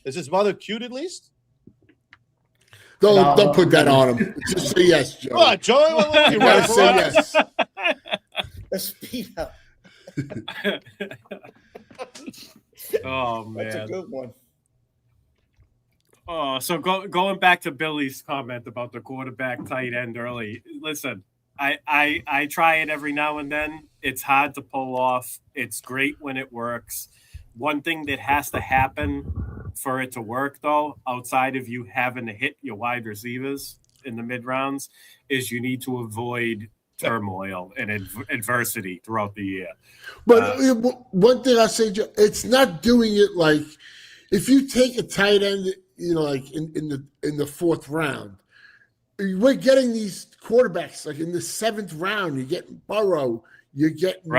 is his mother cute at least? Don't put that on him. Just say yes, Joey. Come on, Joey. You gotta say yes. A Speedo. Oh, man. That's a good one. Oh, so going back to Billy's comment about the quarterback tight end early. Listen, I try it every now and then. It's hard to pull off. It's great when it works. One thing that has to happen for it to work, though, outside of you having to hit your wide receivers in the mid rounds, is you need to avoid turmoil and adversity throughout the year. But one thing I say, Joe, it's not doing it like if you take a tight end, like in the fourth round, we're getting these quarterbacks like in the seventh round. You're getting Burrow, you're getting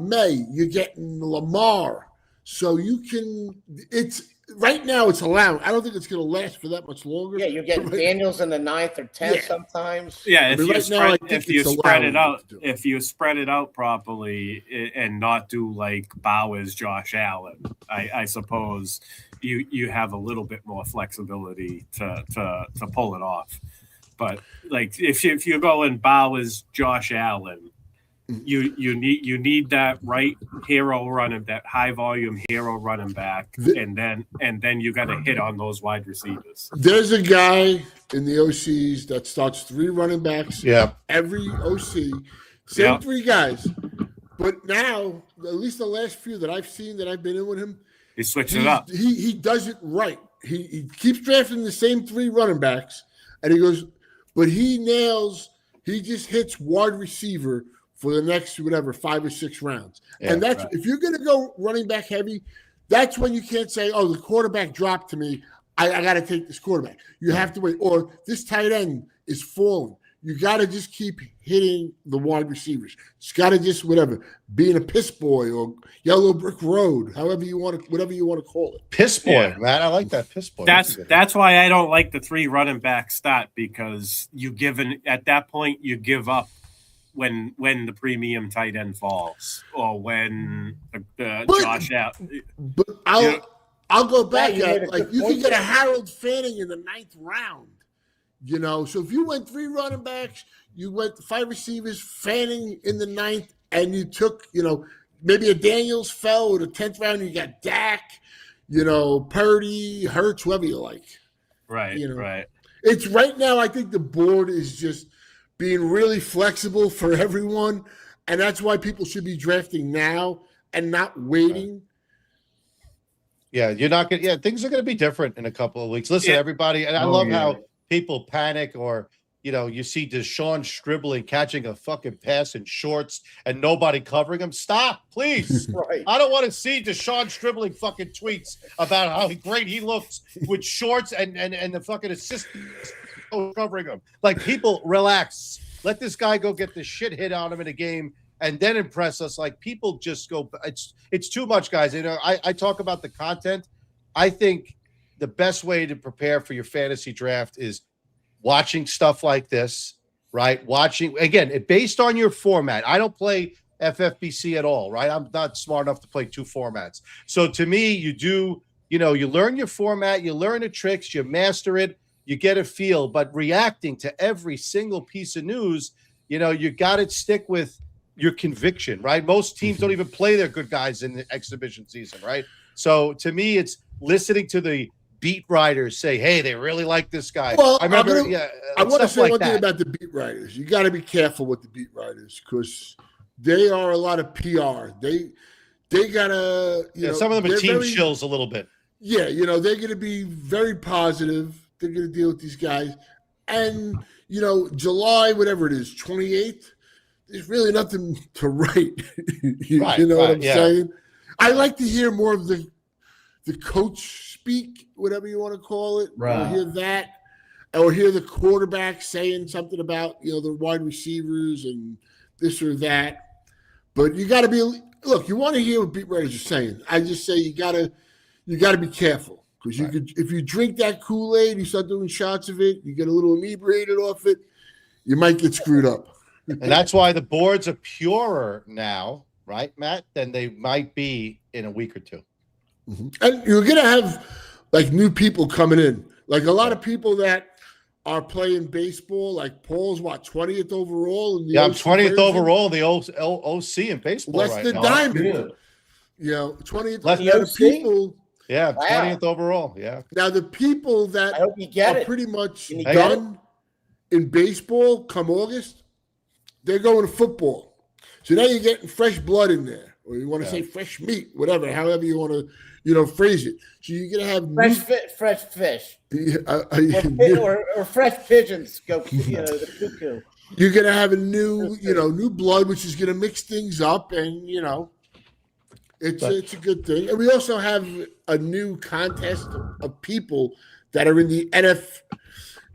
May, you're getting Lamar. So you can. It's right now. It's allowed. I don't think it's going to last for that much longer. Yeah, you're getting Daniels in the 9th or 10th sometimes. Yeah, if you spread it out properly and not do like Bowers, Josh Allen, I suppose you have a little bit more flexibility to pull it off. But like if you're going Bowers, Josh Allen, you need that right hero running, that high volume hero running back, and then you got to hit on those wide receivers. There's a guy in the OCs that starts 3 running backs. Yeah, every OC, same 3 guys. But now, at least the last few that I've seen that I've been in with him, he switches it up. He does it right. He keeps drafting the same 3 running backs, and he goes, but he just hits wide receiver for the next 5 or 6 rounds. Yeah, and that's if you're going to go running back heavy, that's when you can't say, oh, the quarterback dropped to me. I got to take this quarterback. You have to wait. Or this tight end is falling. You got to just keep hitting the wide receivers. It's got to just being a piss boy or yellow brick road, whatever you want to call it. Piss boy, man. I like that piss boy. That's why I don't like the 3 running back stat, because at that point you give up when the premium tight end falls or when Josh out. But I'll go back. Like you can get a Harold Fanning in the 9th round. So if you went 3 running backs, you went 5 receivers, Fanning in the 9th, and you took, maybe a Daniels fell or the 10th round, you got Dak, Purdy, Hurts, whoever you like. Right, right. It's right now, I think the board is just being really flexible for everyone, and that's why people should be drafting now and not waiting. Yeah, you're not going to – things are going to be different in a couple of weeks. Listen, everybody, and I love how – people panic, or you see Deshaun Stribling catching a fucking pass in shorts and nobody covering him. Stop, please. Right. I don't want to see Deshaun Stribling fucking tweets about how great he looks with shorts and the fucking assistant covering him. Like, people, relax. Let this guy go get the shit hit on him in a game and then impress us. Like, people just go. It's too much, guys. I talk about the content. I think the best way to prepare for your fantasy draft is watching stuff like this, right? Watching, again, based on your format. I don't play FFBC at all, right? I'm not smart enough to play 2 formats. So to me, you learn your format, you learn the tricks, you master it, you get a feel, but reacting to every single piece of news, you got to stick with your conviction, right? Most teams don't even play their good guys in the exhibition season, right? So to me, it's listening to the beat writers say, hey, they really like this guy. Well, I remember, I want to say one thing about the beat writers. You got to be careful with the beat writers because they are a lot of PR. They got to, some of them are team shills a little bit. Yeah, they're going to be very positive. They're going to deal with these guys. And, July, whatever it is, 28th, there's really nothing to write. What I'm saying? I like to hear more of the coach speak, whatever you want to call it, right. Or hear that, or hear the quarterback saying something about, the wide receivers and this or that. But you got to be, look, you want to hear what beat writers are saying. I just say you got to be careful because if you drink that Kool-Aid, you start doing shots of it, you get a little inebriated off it, you might get screwed up. And that's why the boards are purer now, right, Matt, than they might be in a week or 2. Mm-hmm. And you're going to have like new people coming in, like a lot of people that are playing baseball. Like Paul's 20th overall. In the I'm 20th overall, the OC in baseball. Less right than now. Diamond. 20th. Less than people. Yeah, 20th overall. Yeah. Now the people that are pretty much done in baseball come August, they're going to football. So now you're getting fresh blood in there, or you want to say fresh meat, whatever, however you want to, phrase it. So you're going to have fresh fish, or fresh pigeons go, the cuckoo. You're going to have a new blood, which is going to mix things up, and it's a good thing. And we also have a new contest of people that are in the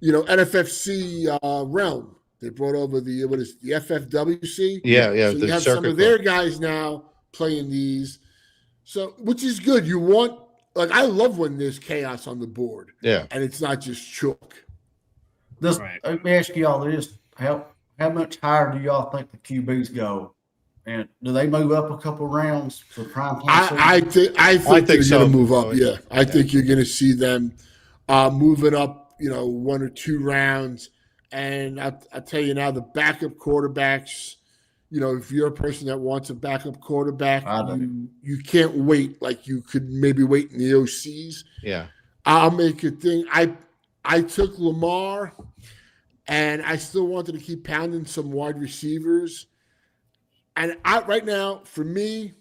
NFFC realm. They brought over the FFWC. Yeah. So you have some of their guys now playing these. So, which is good. You want, I love when there's chaos on the board. Yeah. And it's not just chalk. Let me ask y'all this. How much higher do y'all think the QBs go? And do they move up a couple rounds for prime time? I think they're so. going to move up. Yeah. I think you're going to see them moving up, 1 or 2 rounds. And I tell you now, the backup quarterbacks, if you're a person that wants a backup quarterback, you can't wait like you could maybe wait in the OCs. Yeah. I'll make a thing. I took Lamar, and I still wanted to keep pounding some wide receivers. And right now, for me,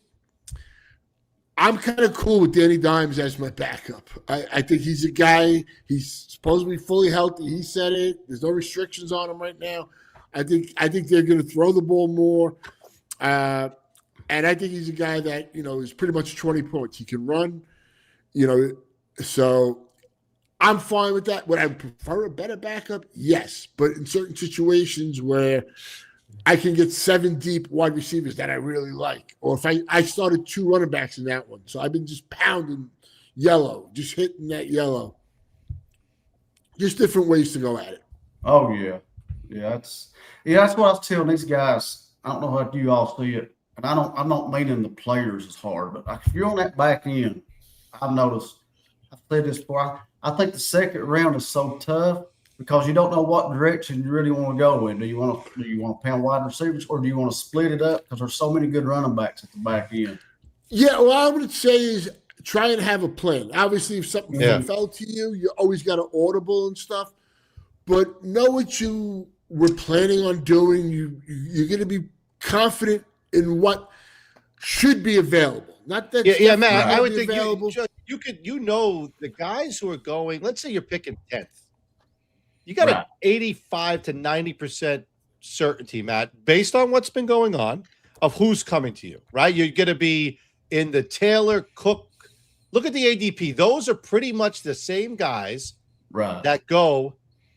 I'm kind of cool with Danny Dimes as my backup. I think he's a guy. He's supposed to be fully healthy. He said it. There's no restrictions on him right now. I think they're going to throw the ball more. And I think he's a guy that, is pretty much 20 points. He can run, so I'm fine with that. Would I prefer a better backup? Yes. But in certain situations where I can get 7 deep wide receivers that I really like. Or if I started 2 running backs in that one. So I've been just pounding yellow, just hitting that yellow. Just different ways to go at it. Oh, yeah. Yeah, that's what I was telling these guys. I don't know how you all see it. And I'm not meaning the players as hard, but if you're on that back end, I've noticed, I've said this before, I think the second round is so tough because you don't know what direction you really want to go in. Do you want to pound wide receivers, or do you want to split it up because there's so many good running backs at the back end? Yeah, what I would say is try and have a plan. Obviously, if something fell to you, you always got an audible and stuff. But know what you were planning on doing. You're going to be confident in what should be available. Not that man. I would think available. You could, the guys who are going. Let's say you're picking 10th. You got an 85 to 90% certainty, Matt, based on what's been going on, of who's coming to you, right? You're going to be in the Taylor, Cook. Look at the ADP. Those are pretty much the same guys that go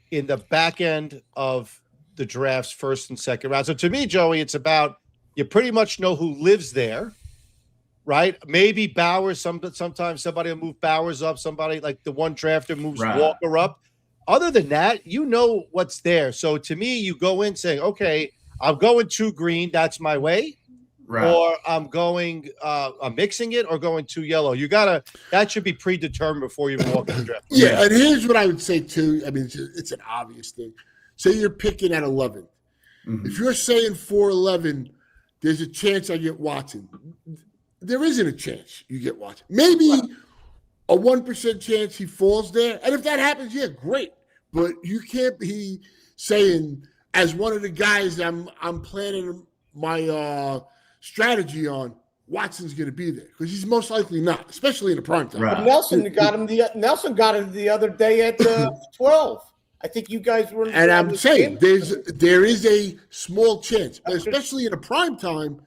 in the back end of the draft's first and second round. So to me, Joey, it's about you pretty much know who lives there, right? Maybe Bowers. Sometimes somebody will move Bowers up. Somebody like the one drafter moves Walker up. Other than that, what's there. So to me, you go in saying, okay, I'm going 2 green. That's my way. Right. Or I'm mixing it or going 2 yellow. That should be predetermined before you walk in the draft. Yeah. And here's what I would say too. I mean, it's an obvious thing. Say you're picking at 11. Mm-hmm. If you're saying 4-11, there's a chance I get Watson. There isn't a chance you get Watson. Maybe a 1% chance he falls there. And if that happens, yeah, great. But you can't be saying, as one of the guys I'm planning my strategy on, Watson's going to be there. Because he's most likely not, especially in the prime time. Right. Nelson got him the other day at 12. I think you guys were. And I'm saying there is a small chance, but especially in a prime time,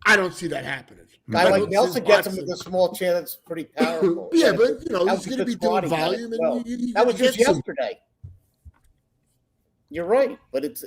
I don't see that happening. Guy like Nelson gets him with a small chance. It's pretty powerful. Yeah, but he's going to be doing volume, and that was just yesterday. You're right, but it's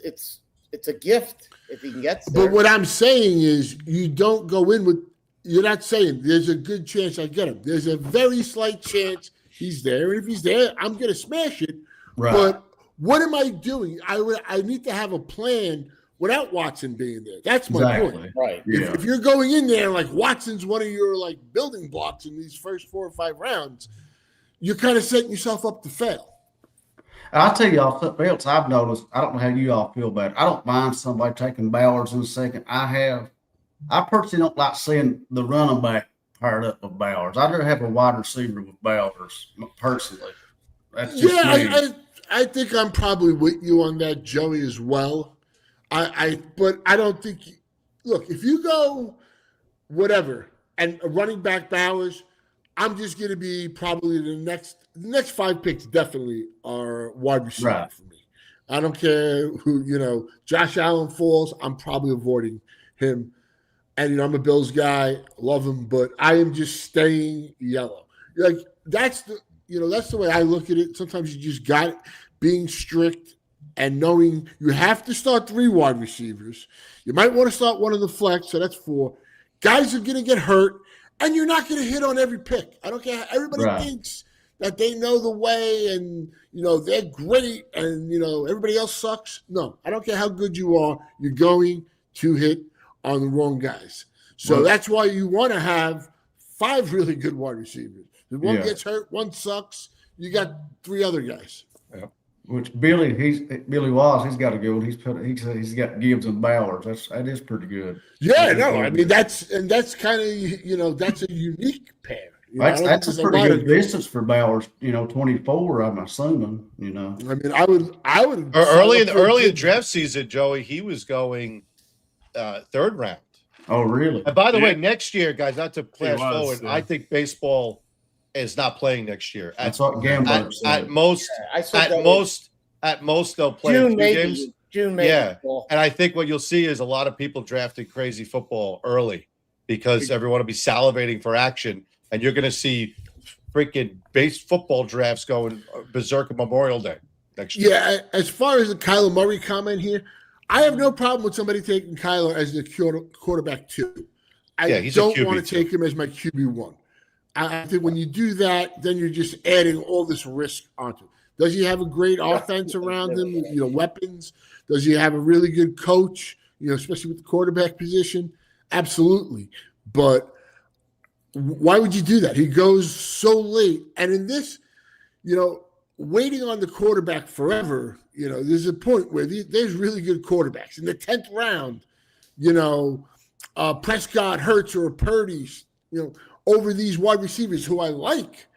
a gift if he gets there. But what I'm saying is, you don't go in with. You're not saying there's a good chance I get him. There's a very slight chance he's there, and if he's there, I'm going to smash it. Right. But what am I doing? I need to have a plan without Watson being there. That's my point. Right. If you're going in there like Watson's one of your building blocks in these first 4 or 5 rounds, you're kind of setting yourself up to fail. I'll tell y'all something else I've noticed. I don't know how you all feel about it. I don't mind somebody taking Bowers in a second. I personally don't like seeing the running back paired up with Bowers. I'd rather have a wide receiver with Bowers personally. That's just me. I think I'm probably with you on that, Joey, as well. But I don't think. Look, if you go whatever and a running back Bowers, I'm just going to be probably the next 5 picks definitely are wide receiver Right. for me. I don't care who, Josh Allen falls, I'm probably avoiding him. And, I'm a Bills guy, love him, but I am just staying yellow. Like, that's the way I look at it. Sometimes you just got it, being strict and knowing you have to start 3 wide receivers. You might want to start one of the flex, so that's 4. Guys are going to get hurt, and you're not going to hit on every pick. I don't care. Everybody thinks that they know the way and, they're great and, everybody else sucks. No, I don't care how good you are. You're going to hit on the wrong guys. So that's why you want to have 5 really good wide receivers. If one gets hurt, one sucks, you got 3 other guys. Yeah. Which Billy Wise, he's got to go. He's got Gibbs and Bowers. That is pretty good. Yeah, no, I mean that's kind of that's a unique pair. That's a pretty good distance for Bowers. 24. I'm assuming. I mean, I would early in the draft season, Joey, he was going 3rd round. Oh, really? And by the way, next year, guys, not to flash forward, I think baseball is not playing next year. That's what Gamberg said. At most, they'll play June, 2 games. June, maybe. Yeah, and I think what you'll see is a lot of people drafting crazy football early because everyone will be salivating for action, and you're going to see freaking base football drafts going berserk on Memorial Day next year. Yeah, as far as the Kyler Murray comment here, I have no problem with somebody taking Kyler as the quarterback 2. I don't want to take him as my QB1. I think when you do that, then you're just adding all this risk onto it. Does he have a great offense around him, weapons? Does he have a really good coach, especially with the quarterback position? Absolutely. But why would you do that? He goes so late. And in this, waiting on the quarterback forever, there's a point where there's really good quarterbacks. In the 10th round, Prescott, Hurts, or Purdy, over these wide receivers who I like,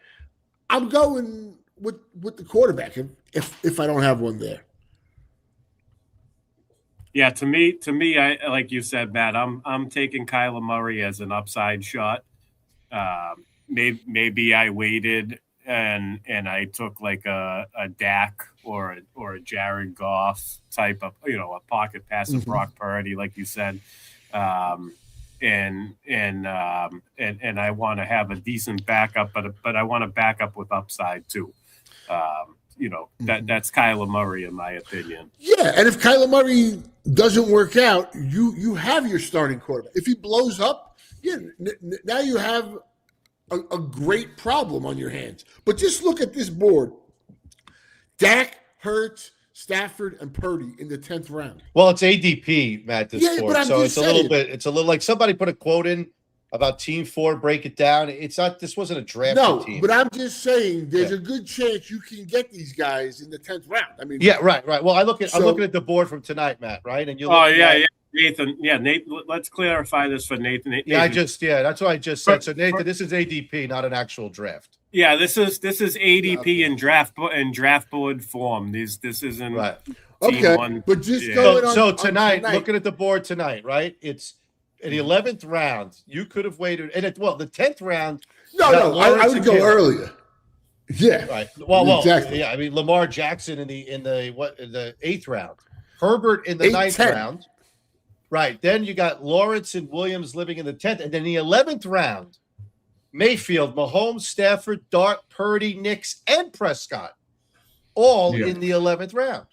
I'm going with the quarterback if I don't have one there. Yeah, to me, I like you said, Matt. I'm taking Kyler Murray as an upside shot. Maybe I waited and I took like a Dak or a Jared Goff type of a pocket passer, Brock Purdy, like you said. And I want to have a decent backup, but I want to back up with upside too. That's Kyler Murray in my opinion. Yeah, and if Kyler Murray doesn't work out, you have your starting quarterback. If he blows up, now you have a great problem on your hands. But just look at this board: Dak, Hurts, Stafford, and Purdy in the 10th round. Well, it's ADP, Matt, this board. So it's a little like somebody put a quote in about Team 4, break it down. It's not, this wasn't a draft team. But I'm just saying there's a good chance you can get these guys in the 10th round. I mean, right. Well, I'm looking at the board from tonight, Matt, right? And Nathan. Yeah, Nathan, let's clarify this for Nathan. That's what I just said. So Nathan, this is ADP, not an actual draft. Yeah, this is ADP in draft board form. This isn't right. Okay, one. But just going on. So tonight, looking at the board tonight, right? It's in the 11th round. You could have waited, and the 10th round. No, I would go earlier. Yeah, right. Well, exactly. Yeah. I mean, Lamar Jackson in the 8th round, Herbert in the 9th round. Right. Then you got Lawrence and Williams living in the 10th, and then the 11th round. Mayfield, Mahomes, Stafford, Dart, Purdy, Nix, and Prescott, all in the 11th round.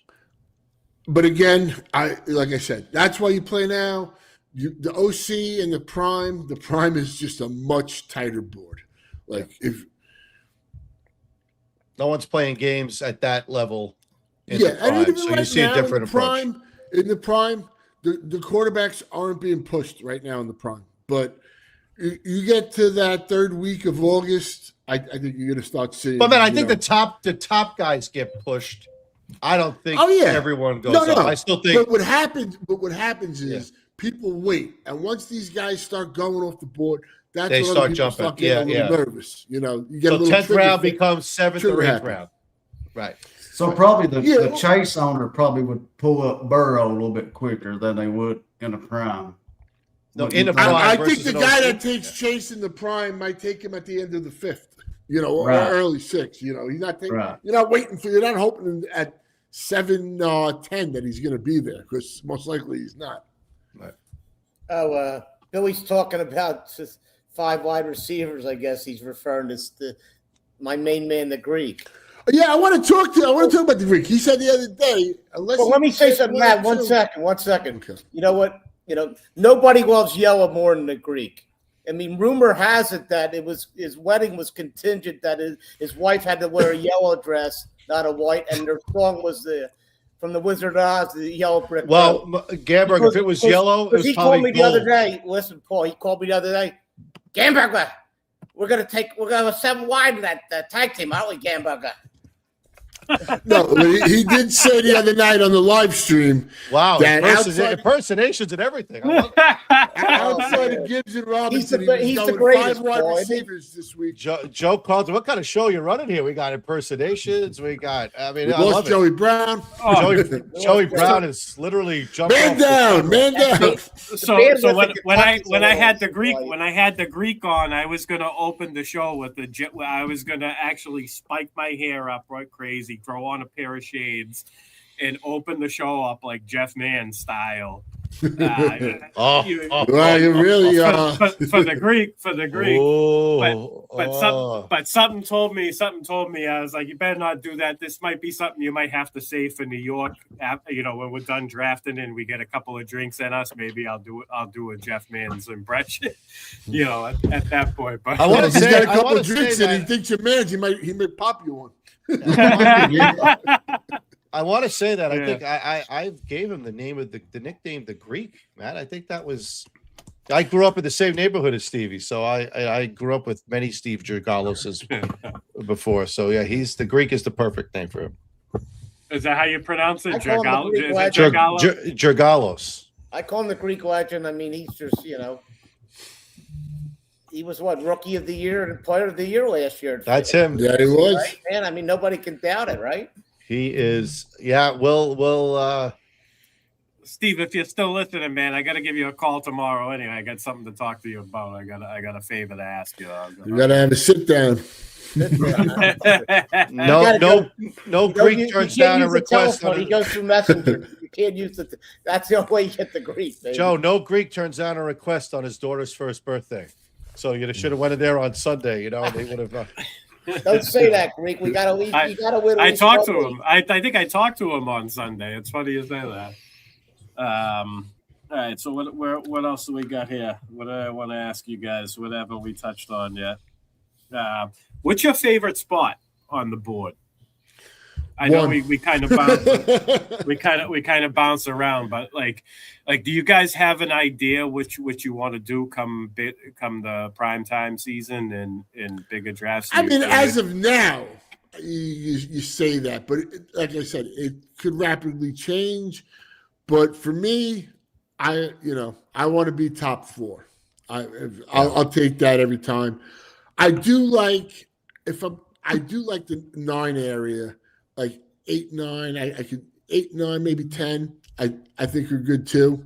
But again, like I said, that's why you play now. The OC and the prime is just a much tighter board. Like if no one's playing games at that level, and even so right you see now, a different approach. In the prime, the quarterbacks aren't being pushed right now in the prime, but. You get to that 3rd week of August, I think you're going to start seeing. But man, I think the top guys get pushed. I don't think everyone goes up. I still think. But what happens is people wait, and once these guys start going off the board, that's they when start people jumping. Start getting a little nervous. You get a little 10th round becomes 7th or 8th round. Right. So probably the Yeah. chase owner probably would pull up Burrow a little bit quicker than they would in a prime. No, Wouldn't in you a think? prime. I think versus the an guy OC? that takes Chase in the prime might take him at the end of the 5th, or Right. early 6th. He's not taking. Right. You're not hoping at 7-10 that he's going to be there, because most likely he's not. Billy's talking about just 5 wide receivers. I guess he's referring to my main man, the Greek. Yeah, I want to talk about the Greek. He said the other day, unless. Well, let me say something, Matt. One second. Okay. You know what? Nobody loves yellow more than the Greek. I mean, rumor has it that his wedding was contingent that his wife had to wear a yellow dress, not a white, and their song was from the Wizard of Oz, the Yellow Brick Road. Well, Gamberg, if it was yellow, it was he probably called me gold. the other day. Listen, Paul, he called me the other day. Gamberger, we're gonna go 7 wide in that tag team, aren't we, Gamberger? No, he did say the other night on the live stream. Wow, that impersonations and everything. I love it. outside of Gibbs and Robinson, He's the going greatest, 5 wide boy. receivers this week. Joe Carlton, what kind of show you running here? We got impersonations. We got. I mean, We I lost love Joey Brown. Joey Brown is literally jumping. Man down. So when I had the Greek on, I was gonna open the show with I was gonna actually spike my hair up right crazy, throw on a pair of shades, and open the show up like Jeff Mann style. Well, you really are. For the Greek. Oh, But something told me. I was like, you better not do that. This might be something you might have to save for New York. When we're done drafting and we get a couple of drinks in us, maybe I'll do a Jeff Mann's impression. At that point. But I want to He's say got a couple I of drinks and he thinks you're man. He might pop you one. I want to say that Yeah. I think I gave him the nickname the Greek, man. I think that was. I grew up in the same neighborhood as Stevie, so I grew up with many Steve Gergaloses before. So yeah, the Greek is the perfect name for him. Is that how you pronounce it? I call him the Greek Is it legend. Gergalo? Gergalos. I call him the Greek legend. I mean, he's just, he was rookie of the year and player of the year last year. That's him. Yeah, he was. Right? Man, I mean, nobody can doubt it, right? He is. Yeah. We'll. Steve, if you're still listening, man, I got to give you a call tomorrow. Anyway, I got something to talk to you about. I got a favor to ask you. You got to have a sit down. No Greek turns down a request. He goes through Messenger. You can't use it. That's the only way you get the Greek, baby. Joe, no Greek turns down a request on his daughter's first birthday. So you should have went in there on Sunday. They would have. Don't say that, Greek. We gotta leave. You gotta win. I talked to him. I think I talked to him on Sunday. It's funny you say that. All right. So what else do we got here? What do I want to ask you guys? Whatever we touched on yet. What's your favorite spot on the board? I know we kind of bounce around, but like, do you guys have an idea which you want to do come the primetime season and bigger drafts? I mean, as of now, you say that, but like I said, it could rapidly change. But for me, I want to be top 4. I'll take that every time. I do like the 9 area, like 8, 9. I could 8, 9, maybe 10. I think are good too.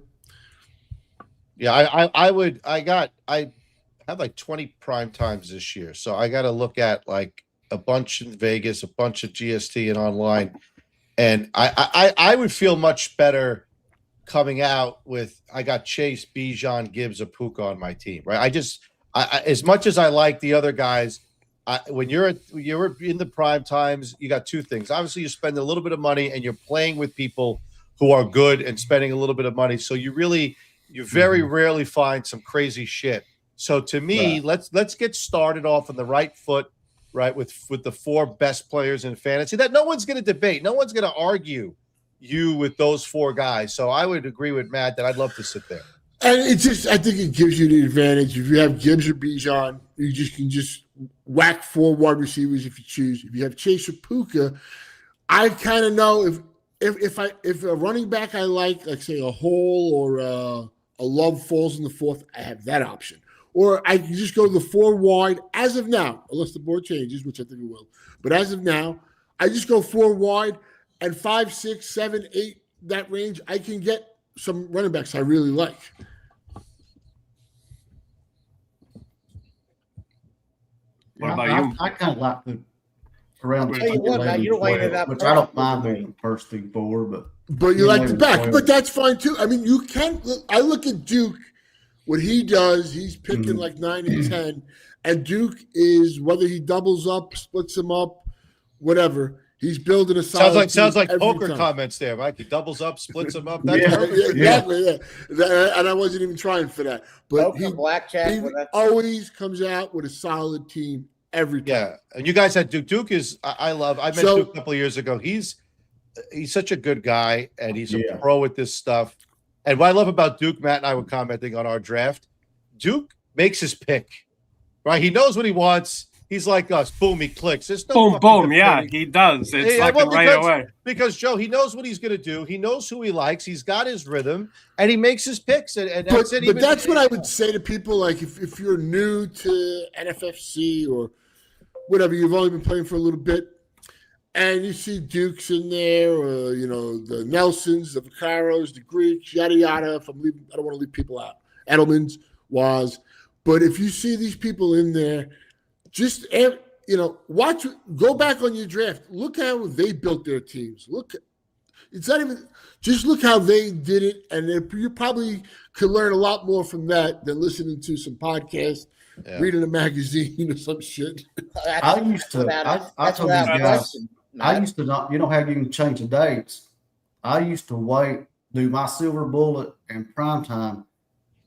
Yeah, I have like 20 prime times this year, so I got to look at like a bunch in Vegas, a bunch of GST and online, and I would feel much better coming out with I got Chase, Bijan, Gibbs, or Puka on my team, right? I as much as I like the other guys, when you're in the prime times, you got 2 things. Obviously, you spend a little bit of money and you're playing with people who are good and spending a little bit of money. So you very rarely find some crazy shit. So to me, let's get started off on the right foot, right, with the 4 best players in fantasy that no one's going to debate. No one's going to argue you with those 4 guys. So I would agree with Matt that I'd love to sit there. And I think it gives you the advantage. If you have Gibbs or Bijan, you can just whack 4 wide receivers if you choose. If you have Chase or Puka, I kind of know if a running back I like say a Hole or a Love falls in the 4th, I have that option. Or I can just go to the 4 wide as of now, unless the board changes, which I think it will. But as of now, I just go 4 wide and 5, 6, 7, 8, that range. I can get some running backs I really like. What about you? I kind of like the around Tell you what, Matt, you're lining it up which I don't perfectly mind for me. doing the first 3, 4, but You like the back, 12. but that's fine too. I mean, you can. I look at Duke, what he does. He's picking like 9 and 10, and Duke is whether he doubles up, splits them up, whatever. He's building a solid. Sounds like every poker time. comments there, Mike. He doubles up, splits them up. That's Yeah, perfect. exactly. Yeah. And I wasn't even trying for that, but Poker, blackjack, he well, that's- always comes out with a solid team every time. Yeah, and you guys had Duke. Duke is I love. I met Duke a couple of years ago. He's such a good guy, and he's a pro at this stuff. And what I love about Duke, Matt and I were commenting on our draft. Duke makes his pick, right? He knows what he wants. He's like us. Boom, he clicks. There's no Boom. Yeah, he does. It's right away. Because Joe, he knows what he's going to do. He knows who he likes. He's got his rhythm, and he makes his picks. And that's it. But that's what I would say to people. Like if you're new to NFFC or whatever, you've only been playing for a little bit, and you see Dukes in there, or the Nelsons, the Vacaros, the Greeks, yada yada. If I'm leaving, I don't want to leave people out. Edelman's, Waz. But if you see these people in there, just watch. Go back on your draft. Look how they built their teams. It's not even. Just look how they did it, and you probably could learn a lot more from that than listening to some podcast, reading a magazine or some shit. I used to. I told these guys. I used to not. You know how you can change the dates. I used to do my Silver Bullet and Primetime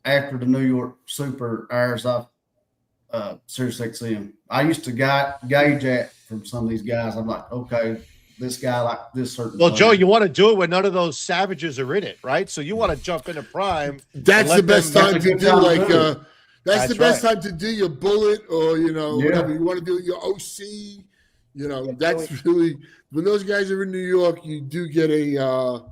after the New York Super airs off Sirius XM. I used to gauge that from some of these guys. I'm like, okay, this guy like this certain. Well, Joe, you want to do it when none of those savages are in it, right? So you want to jump into prime. That's the best time to do that's the best right. time to do your bullet or whatever you want to do, your OC. That's really when those guys are in New York, you do get a.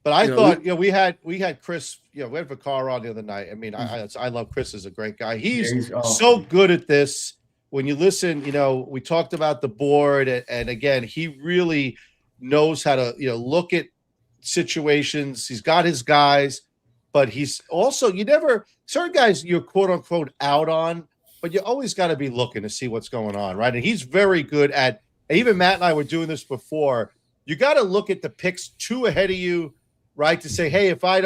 But I thought, we had Chris, we had Vacar on the other night. I mean, I love Chris as a great guy. He's so good at this. When you listen, we talked about the board, and again, he really knows how to, look at situations. He's got his guys, but he's also, certain guys you're quote unquote out on, but you always got to be looking to see what's going on, right? And he's very good at, even Matt and I were doing this before. You got to look at the picks 2 ahead of you, right? To say, hey, if I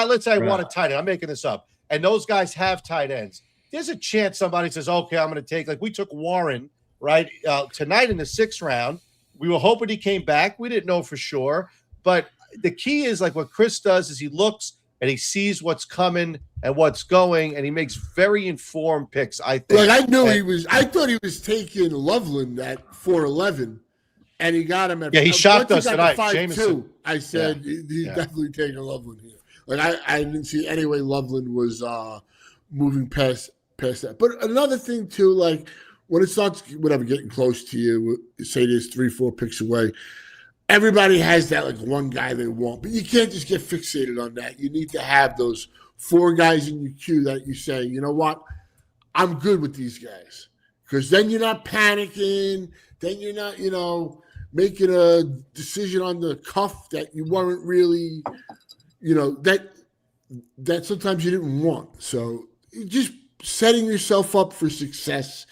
let's say I want a tight end, I'm making this up, and those guys have tight ends. There's a chance somebody says, okay, I'm going to take, like we took Warren, right? Tonight in the 6th round. We were hoping he came back. We didn't know for sure. But the key is like what Chris does is he looks and he sees what's coming and what's going, and he makes very informed picks, I think. Like I thought he was taking Loveland at 4'11", and he got him at. Yeah, he shocked us tonight. 5'2", I said he's definitely taking Loveland here. Like I didn't see any way Loveland was moving past that. But another thing too, like when it starts getting close to you, say there's 3-4 picks away. Everybody has that like one guy they want, but you can't just get fixated on that. You need to have those 4 guys in your queue that you say, you know what, I'm good with these guys, because then you're not panicking. Then you're not, making a decision on the cuff that you weren't really, that sometimes you didn't want. So just setting yourself up for success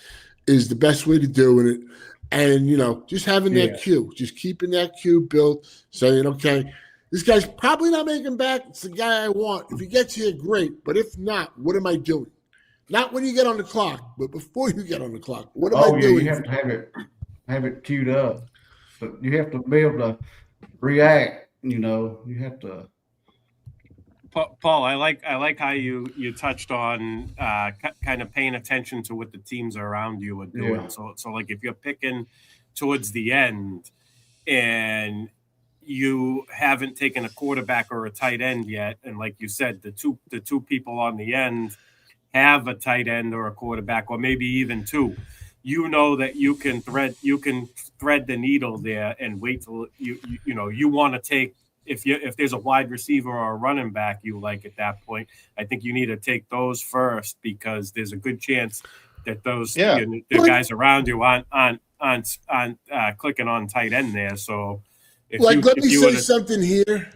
is the best way to do it. And, just having that queue, just keeping that queue built, saying, okay, this guy's probably not making back. It's the guy I want. If he gets here, great. But if not, what am I doing? Not when you get on the clock, but before you get on the clock. What am I doing? You have to have it queued up. But you have to be able to react, you have to. Paul, I like how you touched on kind of paying attention to what the teams around you are doing. Yeah. So like if you're picking towards the end and you haven't taken a quarterback or a tight end yet, and like you said, the two people on the end have a tight end or a quarterback, or maybe even 2. That you can thread the needle there and wait till you want to take. If there's a wide receiver or a running back you like at that point, I think you need to take those first, because there's a good chance that those Yeah. the guys around you aren't clicking on tight end there. So let me say something here.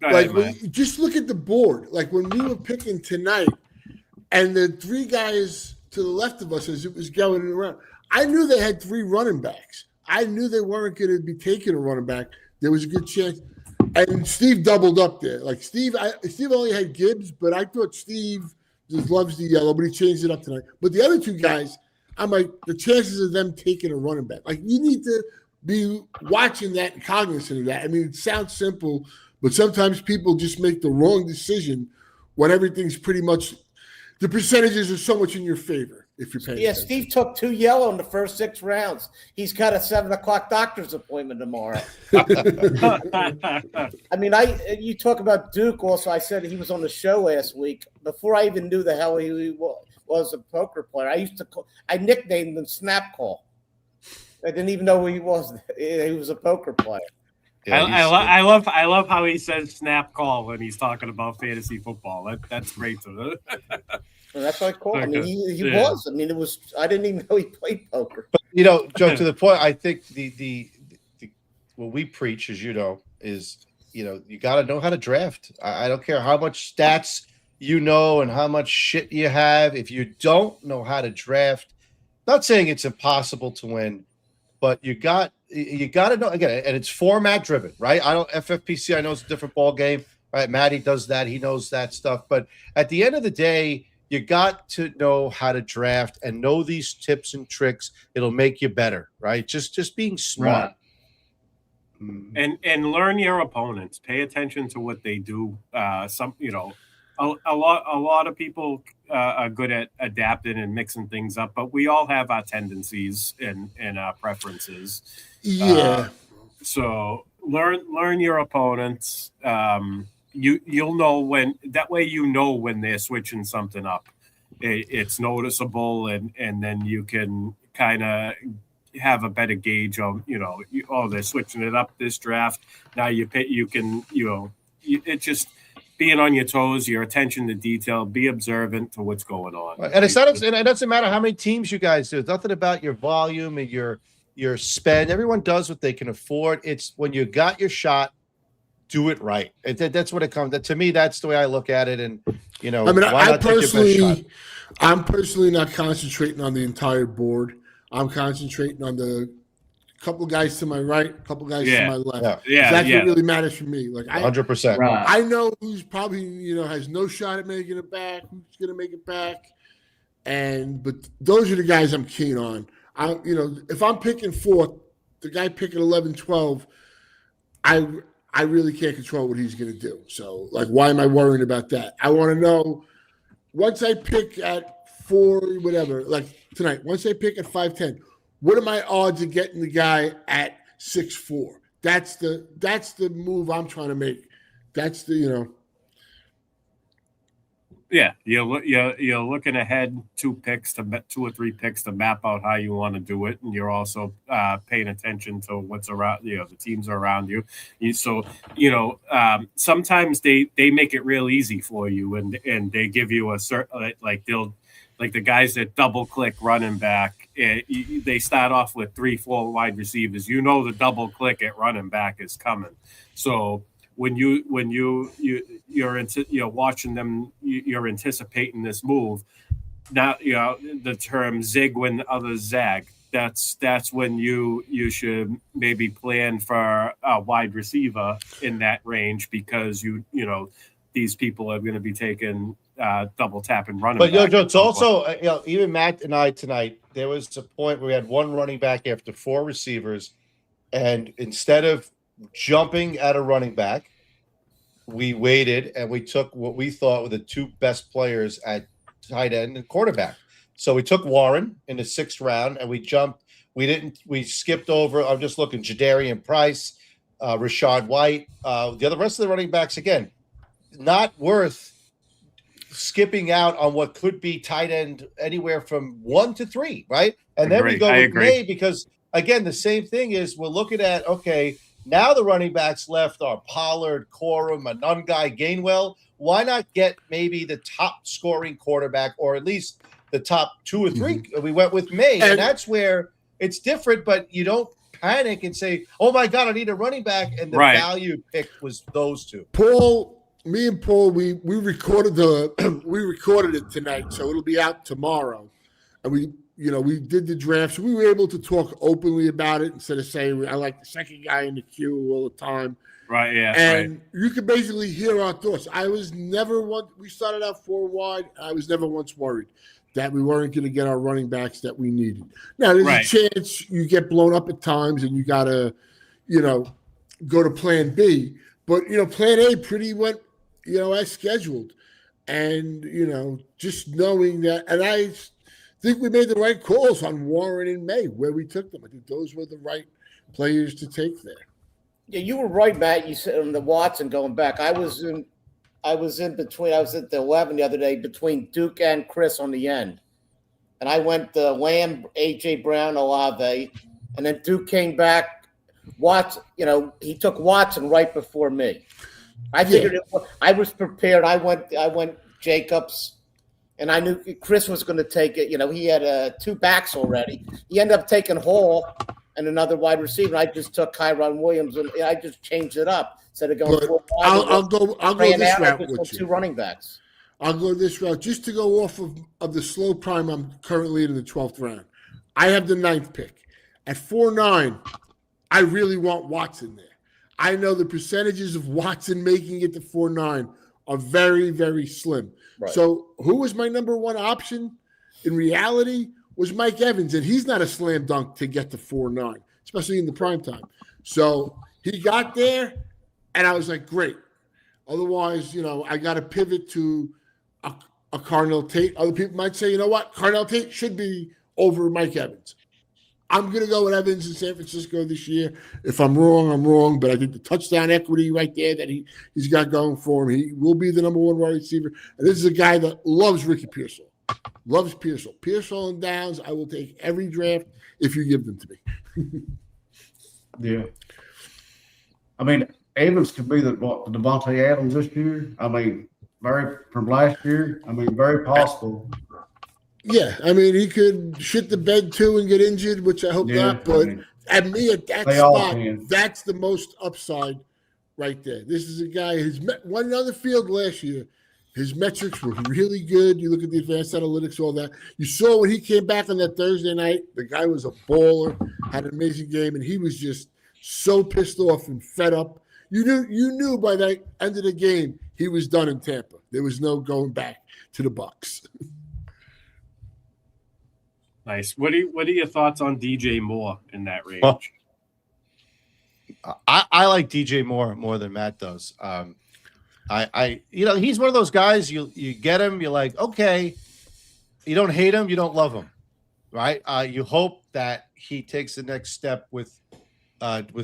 Ahead, just look at the board. Like when we were picking tonight, and the three guys to the left of us as it was going around, I knew they had three running backs. I knew they weren't going to be taking a running back. There was a good chance. And Steve doubled up there. Like Steve only had Gibbs, but I thought Steve just loves the yellow, but he changed it up tonight. But the other two guys, I'm like, the chances of them taking a running back. Like you need to be watching that and cognizant of that. I mean, it sounds simple, but sometimes people just make the wrong decision when everything's pretty much the percentages are so much in your favor if you're paying attention. Steve took 2 yellow in the first 6 rounds. He's got a 7:00 doctor's appointment tomorrow. I mean, you talk about Duke also. I said he was on the show last week. Before I even knew the hell he was a poker player, I nicknamed him Snap Call. I didn't even know who he was. He was a poker player. Yeah, I love how he says snap call when he's talking about fantasy football. That's great. Well, that's what I call him. I mean, he was. I mean, it was. I didn't even know he played poker. But Joe, to the point, I think the what we preach, as you know, is you got to know how to draft. I don't care how much stats and how much shit you have. If you don't know how to draft, not saying it's impossible to win, but you got to know again, and it's format driven, right? FFPC. I know it's a different ball game, right? Matty does that; he knows that stuff. But at the end of the day, you got to know how to draft and know these tips and tricks. It'll make you better, right? Just being smart, right. And learn your opponents. Pay attention to what they do. A lot of people are good at adapting and mixing things up, but we all have our tendencies and our preferences. Yeah. So learn your opponents. You'll know when when they're switching something up. It's noticeable, and then you can kind of have a better gauge of they're switching it up this draft. Now it's just being on your toes, your attention to detail, be observant to what's going on. And it doesn't matter how many teams you guys do. It's nothing about your volume and your spend. Everyone does what they can afford. It's when you got your shot, do it right. That's what it comes. To me, that's the way I look at it. And I'm personally not concentrating on the entire board. I'm concentrating on the couple guys to my right, couple guys to my left. That's what really matters for me. Like 100%. I know who's probably has no shot at making it back, who's going to make it back, but those are the guys I'm keen on. If I'm picking 4th, the guy picking 11, 12, I really can't control what he's going to do. So, why am I worrying about that? I want to know once I pick at 4, whatever, like tonight, once I pick at 5'10", what are my odds of getting the guy at 6'4"? That's the move I'm trying to make. That's the Yeah, you're looking ahead 2 or 3 picks to map out how you want to do it, and you're also paying attention to what's around. The teams are around you. Sometimes they make it real easy for you, and they give you a certain like the guys that double click running back. They start off with 3-4 wide receivers. The double click at running back is coming. So when you're watching them, you're anticipating this move. Now the term zig when others zag. That's when you should maybe plan for a wide receiver in that range, because these people are going to be taking double tap and running. But Joe, it's also even Matt and I tonight, there was a point where we had 1 running back after 4 receivers, and instead of jumping at a running back, we waited and we took what we thought were the 2 best players at tight end and quarterback. So we took Warren in the 6th round, and we skipped over. I'm just looking: Jadarian Price, Rashad White, the rest of the running backs. Again, not worth skipping out on what could be tight end anywhere from 1 to 3, right? And then we go with May, because again, the same thing is we're looking at, okay, now the running backs left are Pollard, Corum, Anungai, Gainwell. Why not get maybe the top scoring quarterback, or at least the top 2 or 3. We went with May, and that's where it's different. But you don't panic and say, "Oh my God, I need a running back," and the value pick was those 2. Me and Paul, we recorded it tonight, so it'll be out tomorrow, and we did the draft, so we were able to talk openly about it instead of saying I like the second guy in the queue all the time. Right, yeah. And you could basically hear our thoughts. I was never we started out 4 wide. I was never once worried that we weren't going to get our running backs that we needed. Now, there's a chance you get blown up at times and you got to, go to plan B. But, plan A pretty went, as scheduled. And, just knowing that, and I think we made the right calls on Warren and May where we took them. I think those were the right players to take there. Yeah, you were right, Matt. You said on the Watson going back. I was in between. I was at the 11 the other day between Duke and Chris on the end, and I went Lamb, AJ Brown, Olave, and then Duke came back. Watson, he took Watson right before me. I figured I was prepared. I went Jacobs, and I knew Chris was going to take it. He had 2 backs already. He ended up taking Hall and another wide receiver. I just took Kyron Williams, and I just changed it up instead of going 4 wide. I'll go this route with you. 2 running backs. I'll go this route just to go off of the slow prime. I'm currently in the 12th round. I have the 9th pick at 4-9. I really want Watson there. I know the percentages of Watson making it to 4-9 are very, very slim. Right. So who was my number 1 option in reality was Mike Evans, and he's not a slam dunk to get to 4-9, especially in the prime time. So he got there, and I was like, great. Otherwise, I got to pivot to a Cardinal Tate. Other people might say, you know what, Cardinal Tate should be over Mike Evans. I'm going to go with Evans in San Francisco this year. If I'm wrong, I'm wrong. But I think the touchdown equity right there that he's got going for him, he will be the number 1 wide receiver. And this is a guy that loves Ricky Pearsall. Loves Pearsall. Pearsall and Downs, I will take every draft if you give them to me. Yeah. I mean, Evans could be the Devontae Adams this year. I mean, from last year. I mean, very possible. Yeah, I mean, he could shit the bed too and get injured, which I hope not. But at that spot, that's the most upside right there. This is a guy who's won on the field last year. His metrics were really good. You look at the advanced analytics, all that. You saw when he came back on that Thursday night, the guy was a baller, had an amazing game, and he was just so pissed off and fed up. You knew by the end of the game he was done in Tampa. There was no going back to the Bucs. Nice. What are your thoughts on DJ Moore in that range? Well, I like DJ Moore more than Matt does. He's one of those guys. You get him, you're like, okay. You don't hate him, you don't love him, right? You hope that he takes the next step with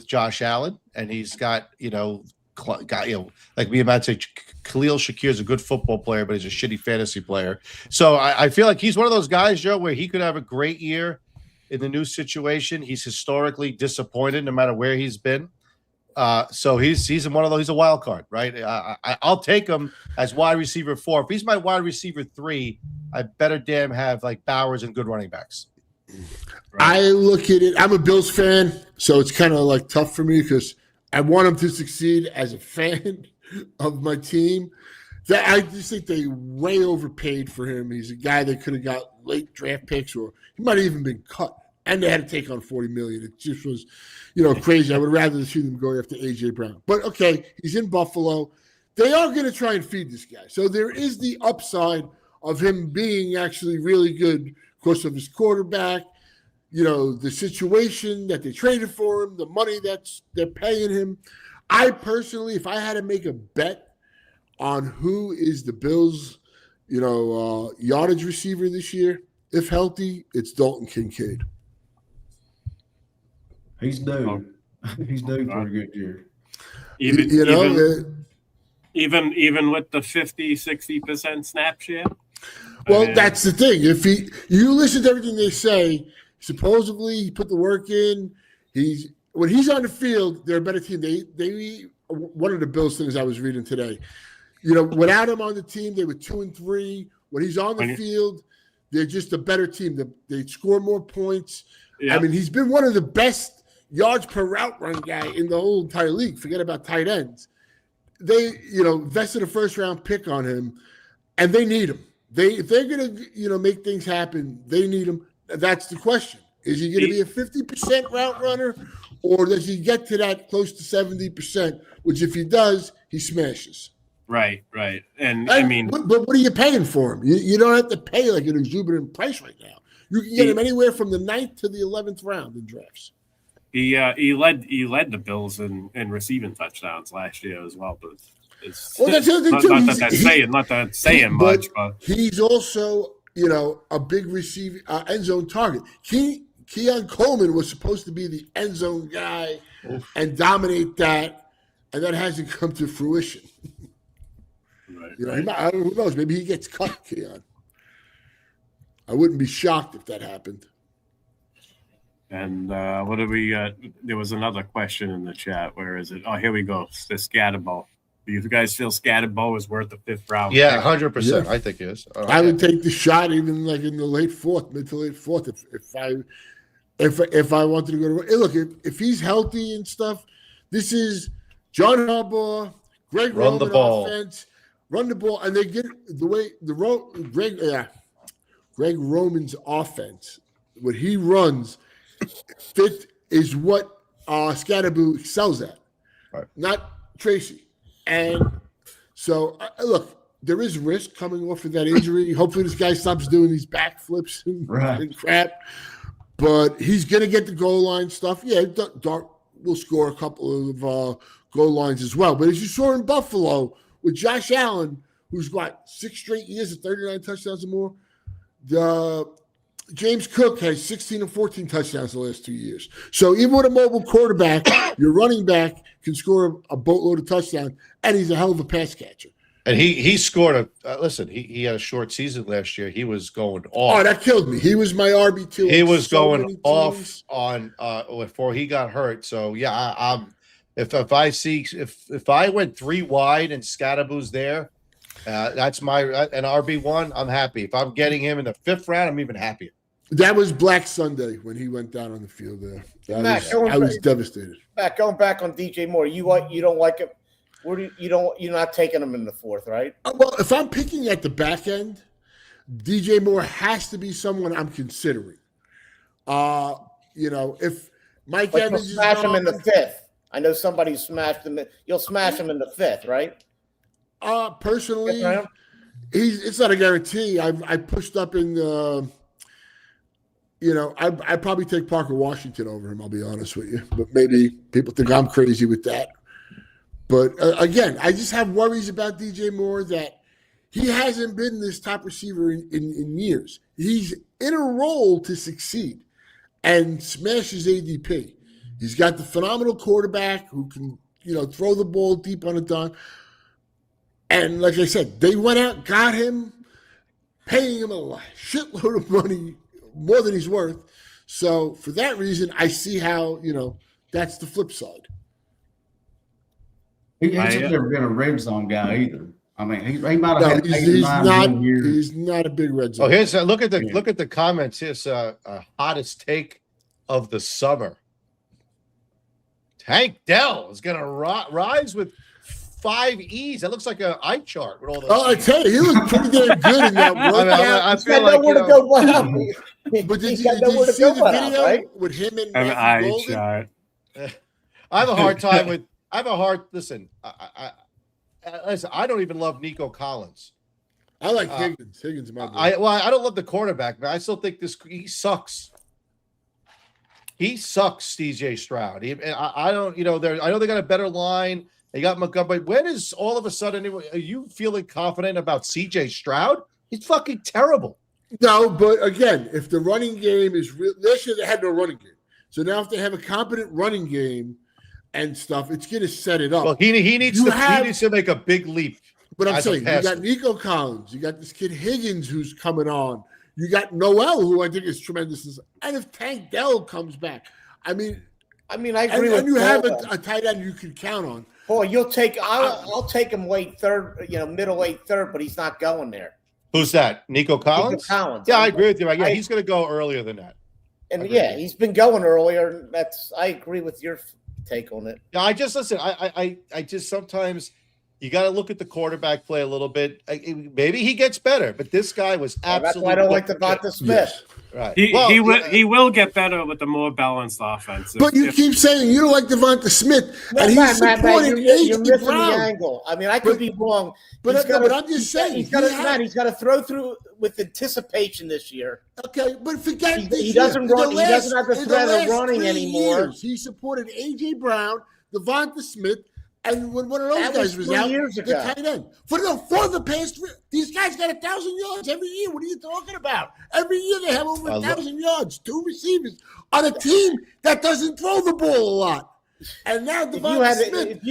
Josh Allen, and he's got like me and Matt say, Khalil Shakir is a good football player, but he's a shitty fantasy player. So I feel like he's one of those guys, Joe, where he could have a great year in the new situation. He's historically disappointed no matter where he's been. So he's in one of those. He's a wild card, right? I'll take him as wide receiver 4. If he's my wide receiver 3, I better damn have like Bowers and good running backs. Right. I look at it. I'm a Bills fan, so it's kind of like tough for me because I want him to succeed as a fan of my team. That I just think they way overpaid for him. He's a guy that could have got late draft picks, or he might have even been cut. And they had to take on $40 million. It just was, crazy. I would rather see them go after AJ Brown. But okay, he's in Buffalo. They are going to try and feed this guy. So there is the upside of him being actually really good because of his quarterback, the situation that they traded for him, the money they're paying him. I personally, if I had to make a bet on who is the Bills, yardage receiver this year, if healthy, it's Dalton Kincaid. He's due. He's due for a good year. Even with the 50-60% snap share. Well, that's the thing. If you listen to everything they say, supposedly he put the work in. When he's on the field, they're a better team. They one of the Bills things I was reading today. Without him on the team, they were 2-3. When he's on the field, They're just a better team. They score more points. Yeah. I mean, he's been one of the best yards per route run guy in the whole entire league. Forget about tight ends. They, invested a first-round pick on him, and they need him. If they're going to, make things happen, they need him. That's the question. Is he going to be a 50% route runner, or does he get to that close to 70%, which if he does, he smashes? Right. And I mean, but what are you paying for him? You don't have to pay like an exuberant price right now. You can get him anywhere from the 9th to the 11th round in drafts. He led the Bills in receiving touchdowns last year as well, but it's that's the other thing too. Not that saying much, but he's also a big receiver, end zone target. Keon Coleman was supposed to be the end zone guy and dominate that, and that hasn't come to fruition. Right. Who knows? Maybe he gets cut, Keon. I wouldn't be shocked if that happened. And what did we? There was another question in the chat. Where is it? Oh, here we go. The Scatterbo. Do you guys feel Scatterbo is worth the 5th round? Yeah, 100%. I think it is. I would take the shot even like in the late 4th, mid to late 4th, if I wanted to go to. Hey, look, if he's healthy and stuff, this is John Harbaugh, Greg Roman offense. Run the ball, and they get the way Greg Roman's offense, what he runs, fit is what Scatterbo excels at, right. Not Tracy. And so, look, there is risk coming off of that injury. Hopefully, this guy stops doing these backflips and crap. But he's going to get the goal line stuff. Yeah, Dart will score a couple of goal lines as well. But as you saw in Buffalo, with Josh Allen, who's got 6 straight years of 39 touchdowns or more, James Cook has 16 and 14 touchdowns the last 2 years. So even with a mobile quarterback, your running back can score a boatload of touchdowns, and he's a hell of a pass catcher. And he scored he had a short season last year. He was going off. Oh, that killed me. He was my RB2. He was going off on before he got hurt. So yeah, If I went 3 wide and Scatterbo's there, that's an RB1. I'm happy. If I'm getting him in the 5th round, I'm even happier. That was Black Sunday when he went down on the field there. I was devastated. Going back on DJ Moore, you don't like it. You're not taking him in the 4th, right? Well, if I'm picking at the back end, DJ Moore has to be someone I'm considering. If Mike Evans is smash him in the 5th. I know somebody smashed him. You'll smash him in the 5th, right? Personally, it's not a guarantee. I pushed up in the. I'd probably take Parker Washington over him. I'll be honest with you, but maybe people think I'm crazy with that. But again, I just have worries about DJ Moore that he hasn't been this top receiver in years. He's in a role to succeed and smash his ADP. He's got the phenomenal quarterback who can, throw the ball deep on a dime. And like I said, they went out, got him, paying him a shitload of money, more than he's worth. So for that reason, I see how, that's the flip side. He's never been a red zone guy either. I mean, he might have had he's not a big red zone. Oh, here's look at the comments. Here's hottest take of the summer. Tank Dell is going to rise with 5 E's. That looks like an eye chart with all those. I tell you, he looked pretty damn good in that workout. I feel like But did you see the video with him and an eye chart? I have a hard time with. Listen. Listen. I don't even love Nico Collins. I like Higgins. Higgins, my boy. I don't love the quarterback, but I still think he sucks. He sucks, CJ Stroud. I don't. I know they got a better line. They got Montgomery. When is all of a sudden? Are you feeling confident about CJ Stroud? He's fucking terrible. No, but again, if the running game is real, last year they had no running game. So now if they have a competent running game and stuff, it's going to set it up. Well, he needs to make a big leap. But I'm saying you got Nico Collins, you got this kid Higgins who's coming on, you got Noel who I think is tremendous, and if Tank Dell comes back, I agree. And you have a tight end you can count on. Boy, I'll take him late 3rd, middle late 3rd, but he's not going there. Who's that? Nico Collins? Nico Collins. Yeah, I agree with you. Yeah, he's going to go earlier than that. And he's been going earlier. I agree with your take on it. Yeah, I just sometimes you got to look at the quarterback play a little bit. Maybe he gets better, but this guy was absolutely. That's why I don't like Devonta Smith. Yes. Right. He will get better with a more balanced offense. But you keep saying you don't like Devonta Smith, and he's supporting you're missing Brown. the angle. I mean, I could be wrong. But I'm just saying he's got to throw through with anticipation this year. Okay, but forget he doesn't run. He doesn't have the threat of running anymore. He supported A.J. Brown, Devonta Smith, and when one of those guys was out, the tight end. For the past 3, these guys got 1,000 yards every year. What are you talking about? Every year they have over 1,000 yards, 2 receivers on a team that doesn't throw the ball a lot. And now Devonta Smith,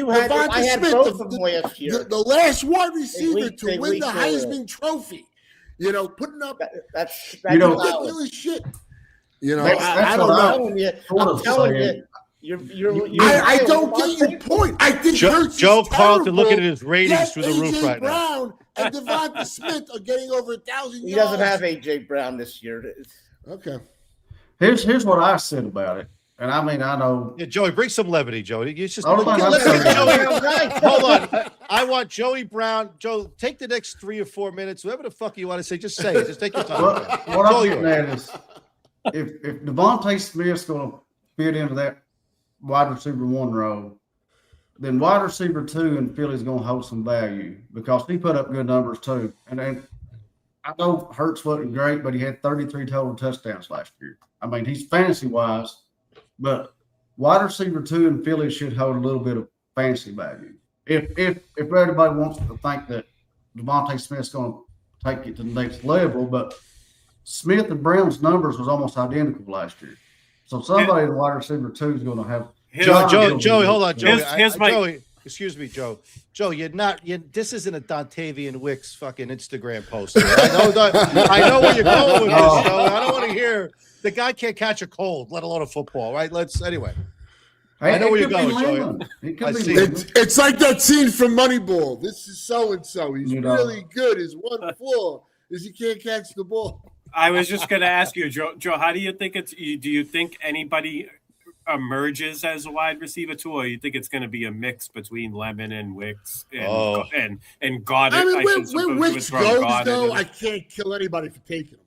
I had both of them last year. The last wide receiver to win the Heisman Trophy. Putting up that's ridiculous shit. I don't know. I'm telling you. I don't get your point. I think Joe Carlton looking at his ratings through the roof right now. Brown and Devonta Smith are getting over 1,000 yards. He doesn't have A.J. Brown this year. Okay. Here's what I said about it. And I mean, I know. Yeah, Joey, bring some levity, Joey. You just hold on. I want Joey Brown. Joe, take the next 3 or 4 minutes. Whatever the fuck you want to say, just say it. Just take your time. What I'm getting at is if Devontae Smith's going to fit into that wide receiver 1 role, then wide receiver 2 in Philly's going to hold some value because he put up good numbers too. And then I know Hurts wasn't great, but he had 33 total touchdowns last year. I mean, he's fantasy wise, but wide receiver 2 in Philly should hold a little bit of fantasy value. If everybody wants to think that Devontae Smith's going to take it to the next level, but Smith and Brown's numbers was almost identical last year. So somebody in wide receiver 2 is going to have. Joey, hold on, Joey. Joey, excuse me, Joe. Joe, this isn't a Dontavian Wicks fucking Instagram post. I know where you're going with this, Joe. I don't want to hear the guy can't catch a cold, let alone a football, right? Anyway. I know where you're going, Joey. It's like that scene from Moneyball. This is so-and-so. He's really good. His one flaw is he can't catch the ball. I was just going to ask you, Joe, how do you think do you think anybody emerges as a wide receiver 2, or you think it's going to be a mix between Lemon and Wicks and Goddard? I mean, when Wicks goes, though, I can't kill anybody for taking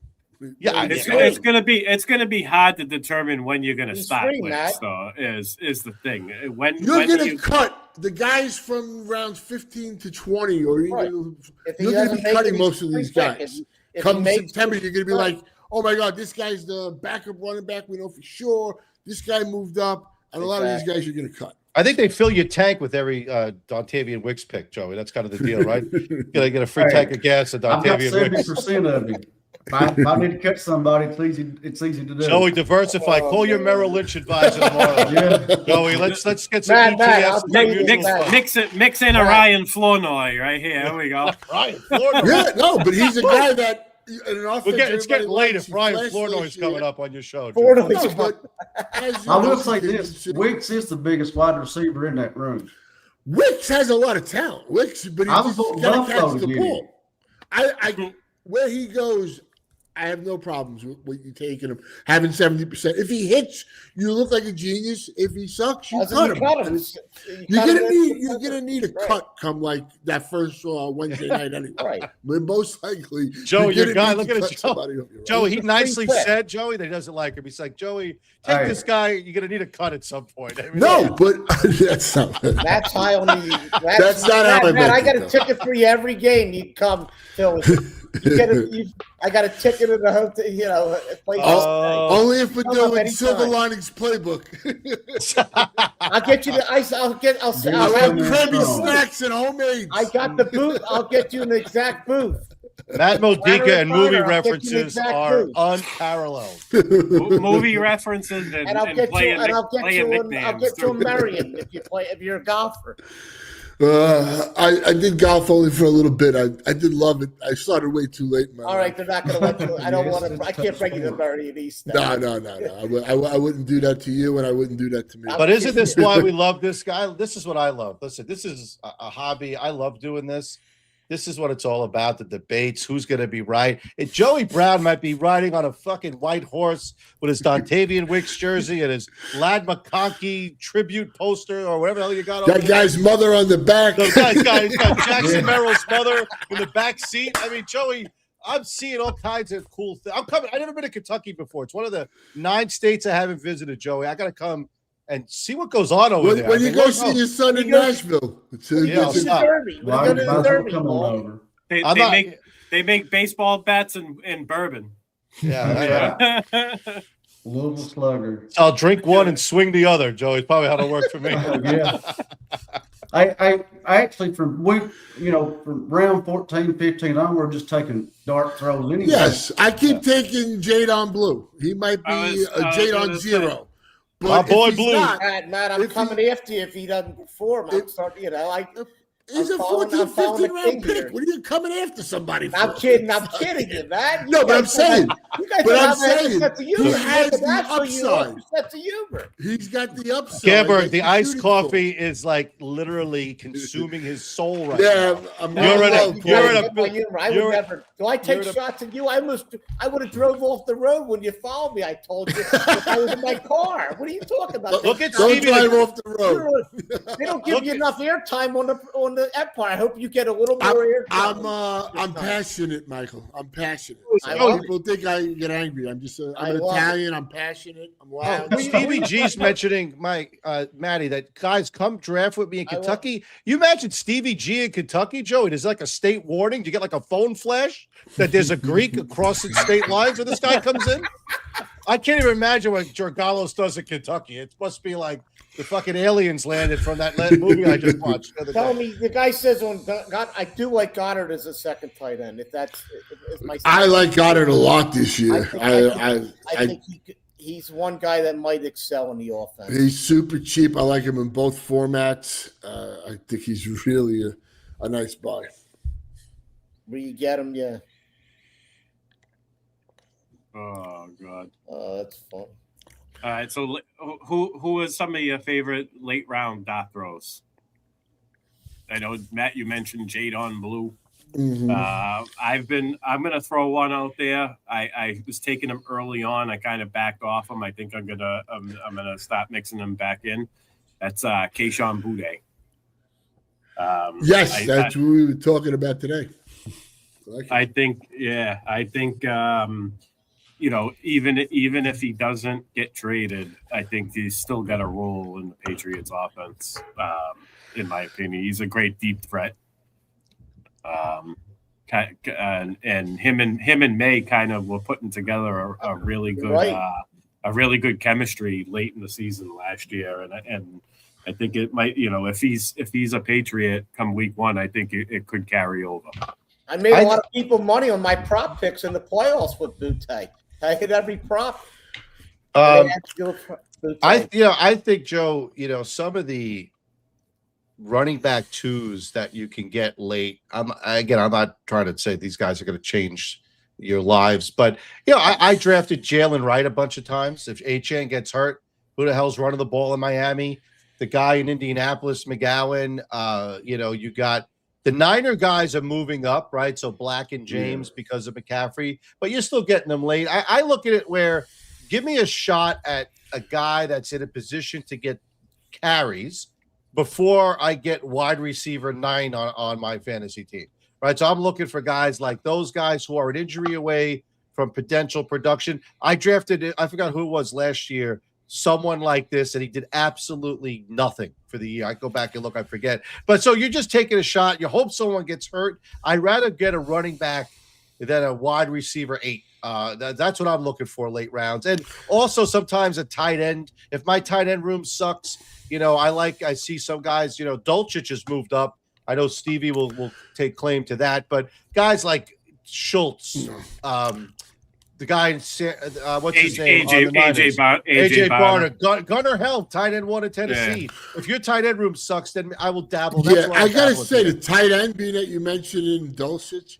him. Yeah, it's going to be hard to determine when you're going to stop Wicks, though, is the thing. When you're going to cut the guys from rounds 15 to 20, or even you're going to be cutting most of these guys. Come September, you're going to be like, oh my God, this guy's the backup running back. We know for sure. This guy moved up, and a lot of these guys you're going to cut. I think they fill your tank with every Dontavian Wicks pick, Joey. That's kind of the deal, right? You're going to get a free tank of gas at Dontavian Wicks. 70% of it. If I need to cut somebody, it's easy to do. Joey, diversify. Call your Merrill Lynch advisor tomorrow. Yeah. Joey, let's get some ETFs. Mix in a Ryan Flournoy right here. Here we go. Ryan Flournoy. Yeah, no, but he's a guy that it's getting late if Ryan Flournoy's coming up on your show. I will say this: Wicks is the biggest wide receiver in that room. Wicks has a lot of talent. But he's got to catch the ball. Where he goes, I have no problems with you taking him, having 70%. If he hits, you look like a genius. If he sucks, you cut him. You're gonna need a cut come like that first Wednesday night anyway. Right. But most likely, Joey, your guy. Look at Joe. Joey, he nicely said, Joey, that he doesn't like him. He's like, Joey, take this guy. You're gonna need a cut at some point. I mean, no, but that's not. That's high on the. That's not how I meant. I got a ticket for you every game. You come, Phil. I got a ticket in the hotel, only if we're doing Silver Linings Playbook. I'll get you I'll have crabby snacks and homemade. I got the booth. I'll get you an exact booth. Matt Modica and movie references are unparalleled. Movie references and I'll get you a Marion if you're a golfer. I did golf only for a little bit. I did love it. I started way too late. All right, they're not going to let you. I don't want to. I can't bring you to Marion East. No. I wouldn't do that to you, and I wouldn't do that to me. But isn't this why we love this guy? This is what I love. Listen, this is a hobby. I love doing this. This is what it's all about, the debates, who's going to be right. And Joey Brown might be riding on a fucking white horse with his Dontavian Wicks jersey and his Lad McConkey tribute poster or whatever the hell you got. That guy's mother on the back. He's got Jackson Merrill's mother in the back seat. I mean, Joey, I'm seeing all kinds of cool things. I'm coming. I've never been to Kentucky before. It's one of the 9 states I haven't visited, Joey. I got to come and see what goes on over there. When you go see your son in Nashville. They make baseball bats and bourbon. Yeah. Louisville Slugger. So I'll drink one and swing the other, Joey. It's probably how it'll work for me. Yeah. I actually from round 14, 15 on, we're just taking dart throws anyway. Yes, I keep taking Jade on blue. He might be a Jade on 0. My boy Blue. Matt, I'm coming after you if he doesn't perform. I'm starting, He's a 14, 15-round pick. What are you coming after somebody for? I'm kidding you, man. No, but I'm saying. You guys he has the upside. He's got the upside. Gamberg, the iced coffee is like literally consuming his soul right now. Do I take shots at you? I would have drove off the road when you followed me. I told you if I was in my car. What are you talking about? Look at Don't Stevie. drive off the road. They don't give you enough airtime on the Empire. I hope you get a little more airtime. I'm passionate, Michael. I'm passionate. People think I get angry. I'm an Italian. I'm passionate. I'm loud. Stevie G's mentioning Matty that guys come draft with me in Kentucky. You imagine Stevie G in Kentucky, Joey? There's like a state warning. Do you get like a phone flash that there's a Greek across the state lines when this guy comes in? I can't even imagine what Georgalos does in Kentucky. It must be like the fucking aliens landed from that movie I just watched. Tell me, the guy says on God, I do like Goddard as a second tight end. If my I like Goddard a lot this year. I think he's one guy that might excel in the offense. He's super cheap. I like him in both formats. I think he's really a nice buy. Where you get him, yeah. Oh God. That's fun. All right. So, who is some of your favorite late round dot throws? I know Matt, you mentioned Jade on Blue. Mm-hmm. I'm going to throw one out there. I was taking him early on. I kind of backed off him. I think I'm gonna start mixing them back in. That's Keyshawn Boutte. Yes, that's what we were talking about today. I think even if he doesn't get traded, I think he's still got a role in the Patriots offense. In my opinion, he's a great deep threat. And him and May kind of were putting together a really good chemistry late in the season last year, and I think it might, if he's a Patriot come week 1, I think it could carry over. I made a lot of people money on my prop picks in the playoffs with Boutte. I hit every prop. I think, Joe, some of the running back 2s that you can get late. I'm not trying to say these guys are going to change your lives, but I drafted Jalen Wright a bunch of times. If Achane gets hurt, who the hell's running the ball in Miami? The guy in Indianapolis, McGowan. You got the Niner guys are moving up, right? So Black and James because of McCaffrey, but you're still getting them late. I look at it where give me a shot at a guy that's in a position to get carries before I get wide receiver 9 on my fantasy team, right? So I'm looking for guys like those guys who are an injury away from potential production. I drafted, I forgot who it was last year, someone like this, and he did absolutely nothing for the year. I go back and look, I forget. But so you're just taking a shot. You hope someone gets hurt. I'd rather get a running back than a wide receiver 8. That's what I'm looking for late rounds. And also sometimes a tight end. If my tight end room sucks, I see some guys, Dulcich has moved up. I know Stevie will take claim to that. But guys like Schultz, the guy in what's his name? AJ Barner. Gunnar Helm, tight end 1 in Tennessee. Yeah. If your tight end room sucks, then I will dabble. I got to say, the tight end, being that you mentioned in Dulcich,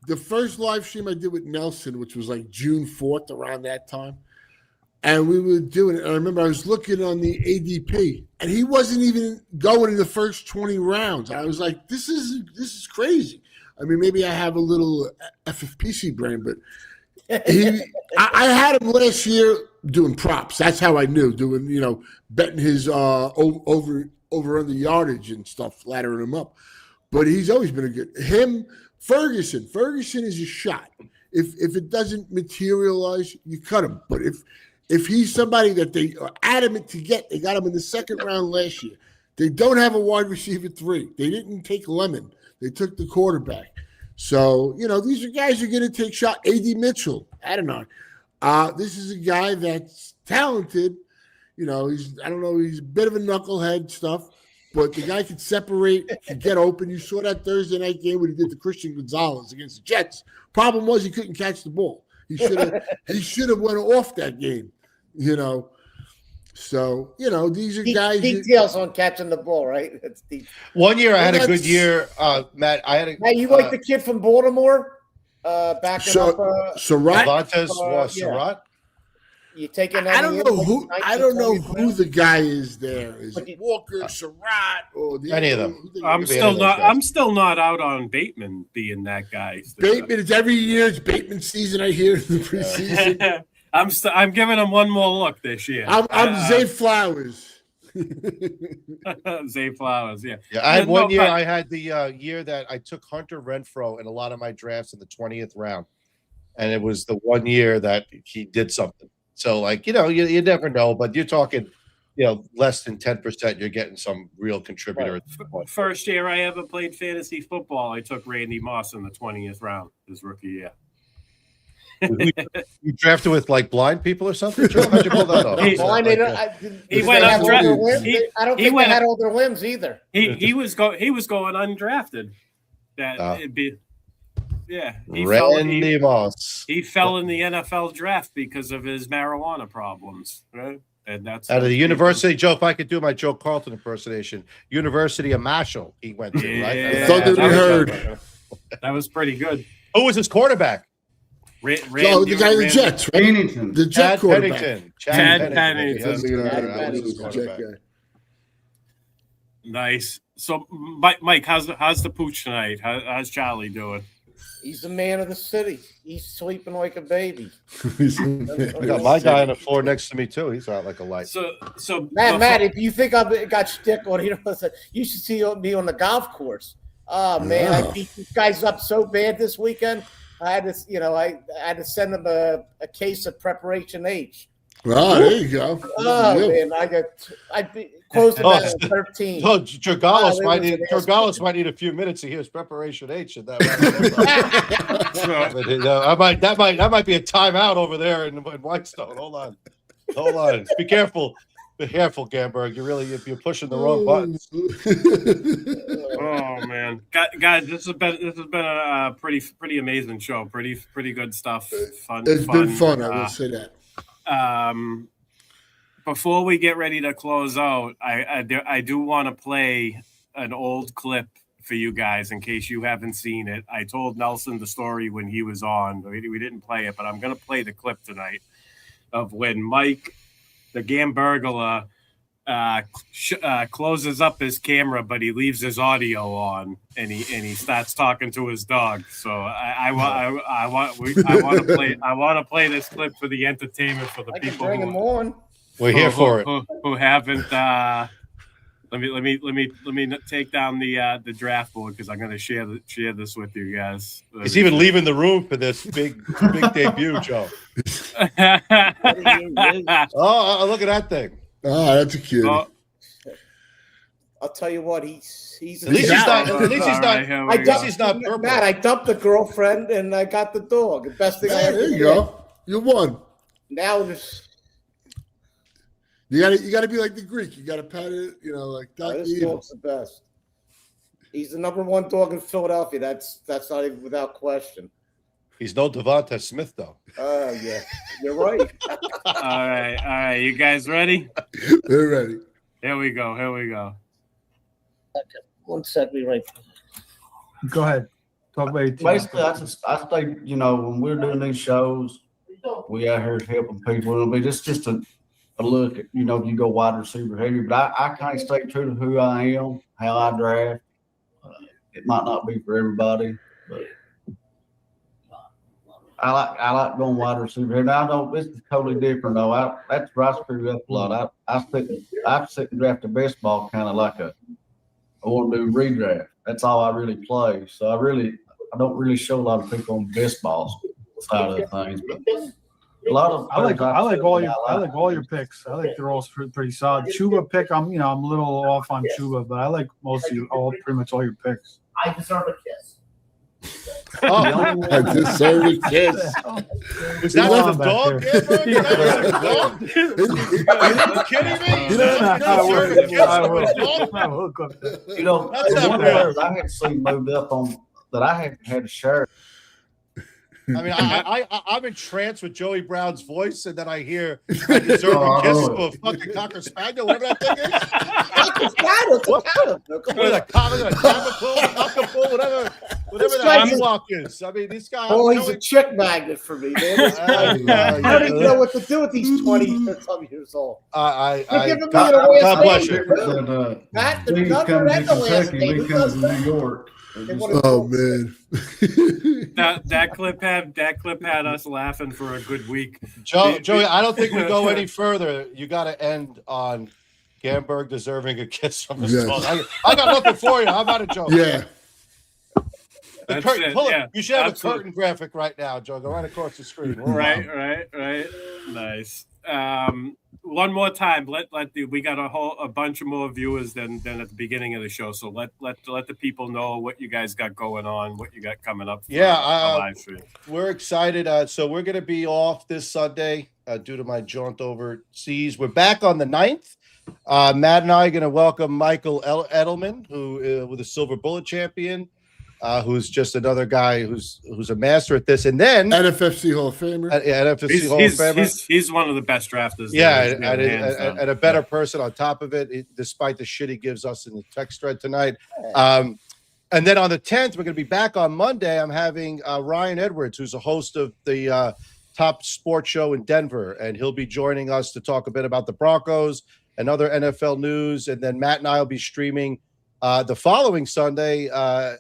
the first live stream I did with Nelson, which was like June 4th, around that time, and we were doing it. And I remember I was looking on the ADP, and he wasn't even going in the first 20 rounds. I was like, this is crazy. I mean, maybe I have a little FFPC brain, but I had him last year doing props. That's how I knew, doing, betting his over under yardage and stuff, laddering him up. But he's always been a good Ferguson. Ferguson is a shot. If it doesn't materialize, you cut him. But if he's somebody that they are adamant to get, they got him in the second round last year. They don't have a wide receiver 3. They didn't take Lemon. They took the quarterback. So, these are guys who are going to take shot. A.D. Mitchell, I don't know. This is a guy that's talented. He's a bit of a knucklehead stuff, but the guy can separate, can get open. You saw that Thursday night game when he did to Christian Gonzalez against the Jets. Problem was he couldn't catch the ball. He should have went off that game, So, these are guys. Details on catching the ball, right? That's deep. One year I had a good year, Matt. You like the kid from Baltimore? Backing up Surratt? Surratt? You taking? I don't know who. I don't know who the guy is there. Is it Walker, Surratt, or any of them? I'm still not out on Bateman being that guy. Bateman is every year. It's Bateman season. I hear in the preseason. I'm giving him one more look this year. I'm Zay Flowers. Zay Flowers, yeah. I had one year. I had the year that I took Hunter Renfrow in a lot of my drafts in the 20th round, and it was the one year that he did something. So, you never know, but you're talking, less than 10%. You're getting some real contributor. Right. First year I ever played fantasy football, I took Randy Moss in the 20th round his rookie year. You drafted with blind people or something, Joe? How'd you pull that off? He went undrafted. I don't think they had all their limbs either. He was going undrafted. Randy Moss. He fell in the NFL draft because of his marijuana problems, right? And that's out of the university. Joe, if I could do my Joe Carlton impersonation, University of Marshall, he went to, right? That was pretty good. Who was his quarterback? The guy in the Jets, right? Pennington. The Jet quarterback. Chad Pennington. Nice. So, Mike, how's the pooch tonight? How's Charlie doing? He's the man of the city. He's sleeping like a baby. I got my guy on the floor next to me too. He's out like a light. So Matt, if you think I've got shtick on here, you should see me on the golf course. Oh man, I beat these guys up so bad this weekend. I had to, I had to send them a case of Preparation H. Oh, there you go. Oh man, I closed about 13. So Jorgalos might need a few minutes to hear his Preparation H. And that might be a timeout over there in Whitestone. Hold on. Be careful. Be careful, Gamberg. You're pushing the wrong buttons. Oh man, guys, this has been a pretty amazing show. Pretty good stuff. It's been fun. I will say that. Before we get ready to close out, I do want to play an old clip for you guys in case you haven't seen it. I told Nelson the story when he was on. We didn't play it, but I'm going to play the clip tonight of when Mike, the Gambergula, closes up his camera, but he leaves his audio on, and he starts talking to his dog. So I want to play this clip for the entertainment for the people bring him on. We're here for it. Who haven't? Let me take down the draft board because I'm going to share this with you guys. He's even leaving the room for this big debut, Joe. Oh, look at that thing. Oh, that's a cute. I'll tell you what, he's at least he's not purple. Matt, I dumped the girlfriend and I got the dog. The best thing I ever did. There you go. You won. Now this. You got to be like the Greek. You got to pat it, like that. This dog's the best. He's the number one dog in Philadelphia. That's not even without question. He's no Devonta Smith, though. Yeah, you're right. All right. You guys ready? They're ready. Here we go. Okay. 1 sec, be right. Go ahead. Talk about it. Basically, I think, when we're doing these shows, we out here helping people. It'll be just a look at, you go wide receiver heavy, but I kind of stay true to who I am, how I draft. It might not be for everybody. But I like going wide receiver here. Now I know this is totally different though. That's where I screw up a lot. I sit and draft the best ball kind of like I want to do redraft. That's all I really play. So I don't really show a lot of people on best balls side of things. But a lot of I like all your picks. I think they're all pretty solid. Chuba pick, I'm a little off on Chuba, but I like pretty much all your picks. I deserve a kiss. I deserve a kiss. Was that the dog? Are you kidding me? I will. You know, That's the not one real. player I had seen moved up on that I hadn't had a shirt. I mean, I'm entranced with Joey Brown's voice, and then I hear I deserve a kiss from a fucking Cocker Spaniel, whatever that thing is. Cocker Spaniel, What is that? Cockapoo, whatever that Ewok is. I mean, this guy. Oh, he's a chick magnet for me, man. I don't even know what to do with these 20-some years old. They're giving me the last God bless name. you. Matt, the Steve number comes and to the last Kentucky, name. we Who come does to that? New York. Oh man. That clip had us laughing for a good week. Joey, I don't think we go any further. You got to end on Gamberg deserving a kiss from his dog. I got nothing for you. How about it, Joe? Yeah. The curtain, pull it. Yeah, You should have absolutely. a curtain graphic right now, Joe. Go right across the screen. Right. Nice. One more time. We got a bunch of more viewers than at the beginning of the show. So let the people know what you guys got going on, what you got coming up. Live stream. We're excited. So we're going to be off this Sunday due to my jaunt overseas. We're back on the 9th. Matt and I are going to welcome Michael Edelman, who with a Silver Bullet champion. Who's just another guy who's a master at this, and then NFFC Hall of Famer. NFFC Hall of Famer. He's one of the best drafters. Yeah, and a better person on top of it, despite the shit he gives us in the text thread tonight. And then on the 10th, we're going to be back on Monday. I'm having Ryan Edwards, who's a host of the top sports show in Denver, and he'll be joining us to talk a bit about the Broncos and other NFL news. And then Matt and I will be streaming the following Sunday.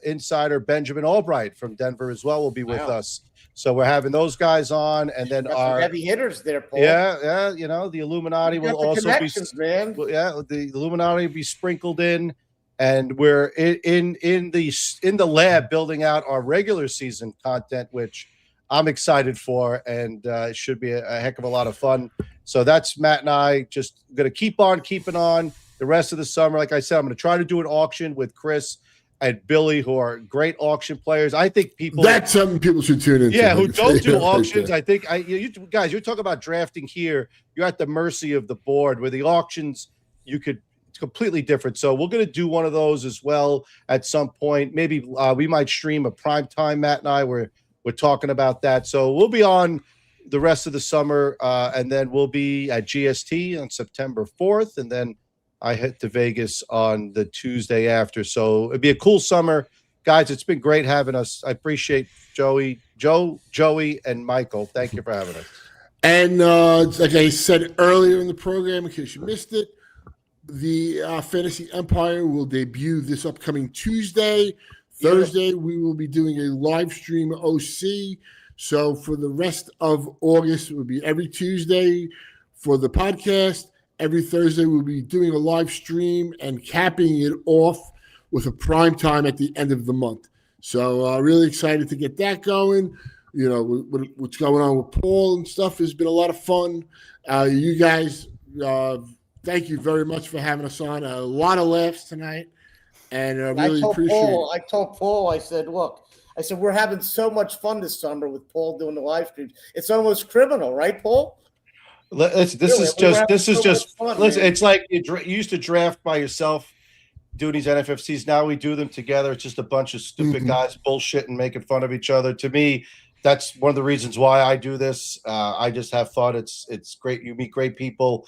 Insider Benjamin Albright from Denver as well will be with us. So we're having those guys on, and then our heavy hitters there, Paul. Yeah. The Illuminati will also be. Man. The Illuminati will be sprinkled in, and we're in the lab building out our regular season content, which I'm excited for, and it should be a heck of a lot of fun. So that's Matt and I just going to keep on keeping on the rest of the summer. Like I said, I'm going to try to do an auction with Chris and Billy, who are great auction players. I think that's something people should tune into. Yeah, who don't do auctions. I think you guys, you're talking about drafting here. You're at the mercy of the board. Where the auctions, it's completely different. So we're going to do one of those as well at some point. Maybe we might stream a prime time. Matt and I we're talking about that. So we'll be on the rest of the summer, and then we'll be at GST on September 4th, and then I head to Vegas on the Tuesday after. So it'd be a cool summer. Guys, it's been great having us. I appreciate Joey, and Michael. Thank you for having us. And like I said earlier in the program, in case you missed it, the Fantasy Empire will debut this upcoming Tuesday. Thursday, we will be doing a live stream OC. So for the rest of August, it will be every Tuesday for the podcast. Every Thursday, we'll be doing a live stream and capping it off with a prime time at the end of the month. So really excited to get that going. You know, what's going on with Paul and stuff has been a lot of fun. You guys, thank you very much for having us on. A lot of laughs tonight, and really appreciate it. I told Paul, I said, look, we're having so much fun this summer with Paul doing the live streams. It's almost criminal, right, Paul? This is just fun. Listen, it's like you used to draft by yourself, doing these NFFCs. Now we do them together. It's just a bunch of stupid guys bullshitting, making fun of each other. To me, that's one of the reasons why I do this. I just have fun. It's great. You meet great people.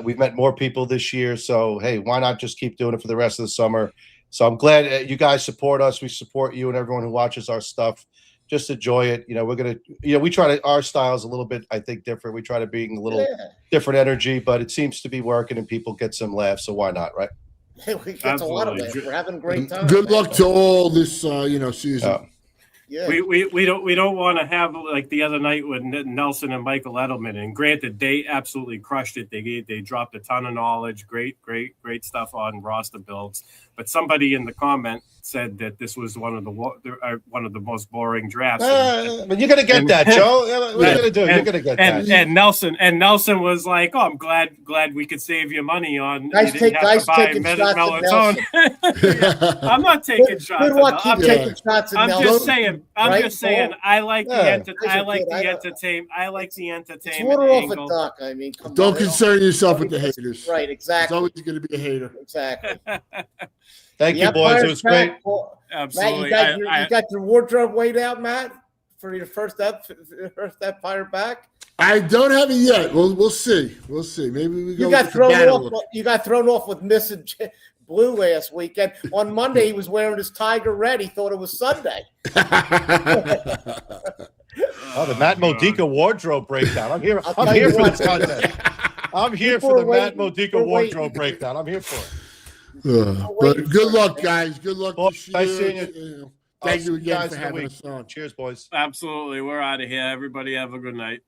We've met more people this year. So, hey, why not just keep doing it for the rest of the summer? So I'm glad you guys support us. We support you and everyone who watches our stuff. Just enjoy it. You know, we're going to, we try to, our style is a little bit, I think, different. We try to bring a little different energy, but it seems to be working and people get some laughs. So why not, right? Hey, we get a lot of laughs. We're having a great time. Good luck to all this, season. Yeah. We don't want to have like the other night with Nelson and Michael Edelman. And granted, they absolutely crushed it. They dropped a ton of knowledge. Great stuff on roster builds. But somebody in the comment said that this was one of the most boring drafts. But you're gonna get that, Joe. What are you gonna do? You're gonna get that. And Nelson was like, "Oh, I'm glad we could save you money on Guys you didn't have to buy taking shots at melatonin." I'm not taking shots. Good luck keep taking shots at I'm Nelson. just saying. Right, just saying. Paul? I like Yeah. the entertainment. I like the It's entertainment water off a angle. duck. I mean, come Don't on. concern yourself with the haters. Right, It's exactly. always going to be a hater. Exactly. Thank you, boys. It was great. Absolutely. Matt, you got your wardrobe weighed out, Matt, for your first Empire back. I don't have it yet. We'll see. We'll see. Maybe we go. You got with the thrown battle. off. You got thrown off with missing blue last weekend. On Monday, he was wearing his Tiger Red. He thought it was Sunday. Oh, the Matt Modica wardrobe breakdown. I'm here. I'll I'm tell here you for what. this content. I'm here People for the are Matt waiting. Modica We're wardrobe waiting. breakdown. I'm here for it. But good luck, guys. Good luck Well, this nice year. seeing you. Thank I'll you see you again guys for in a having week. us on. Cheers, boys. Absolutely. We're out of here. Everybody have a good night.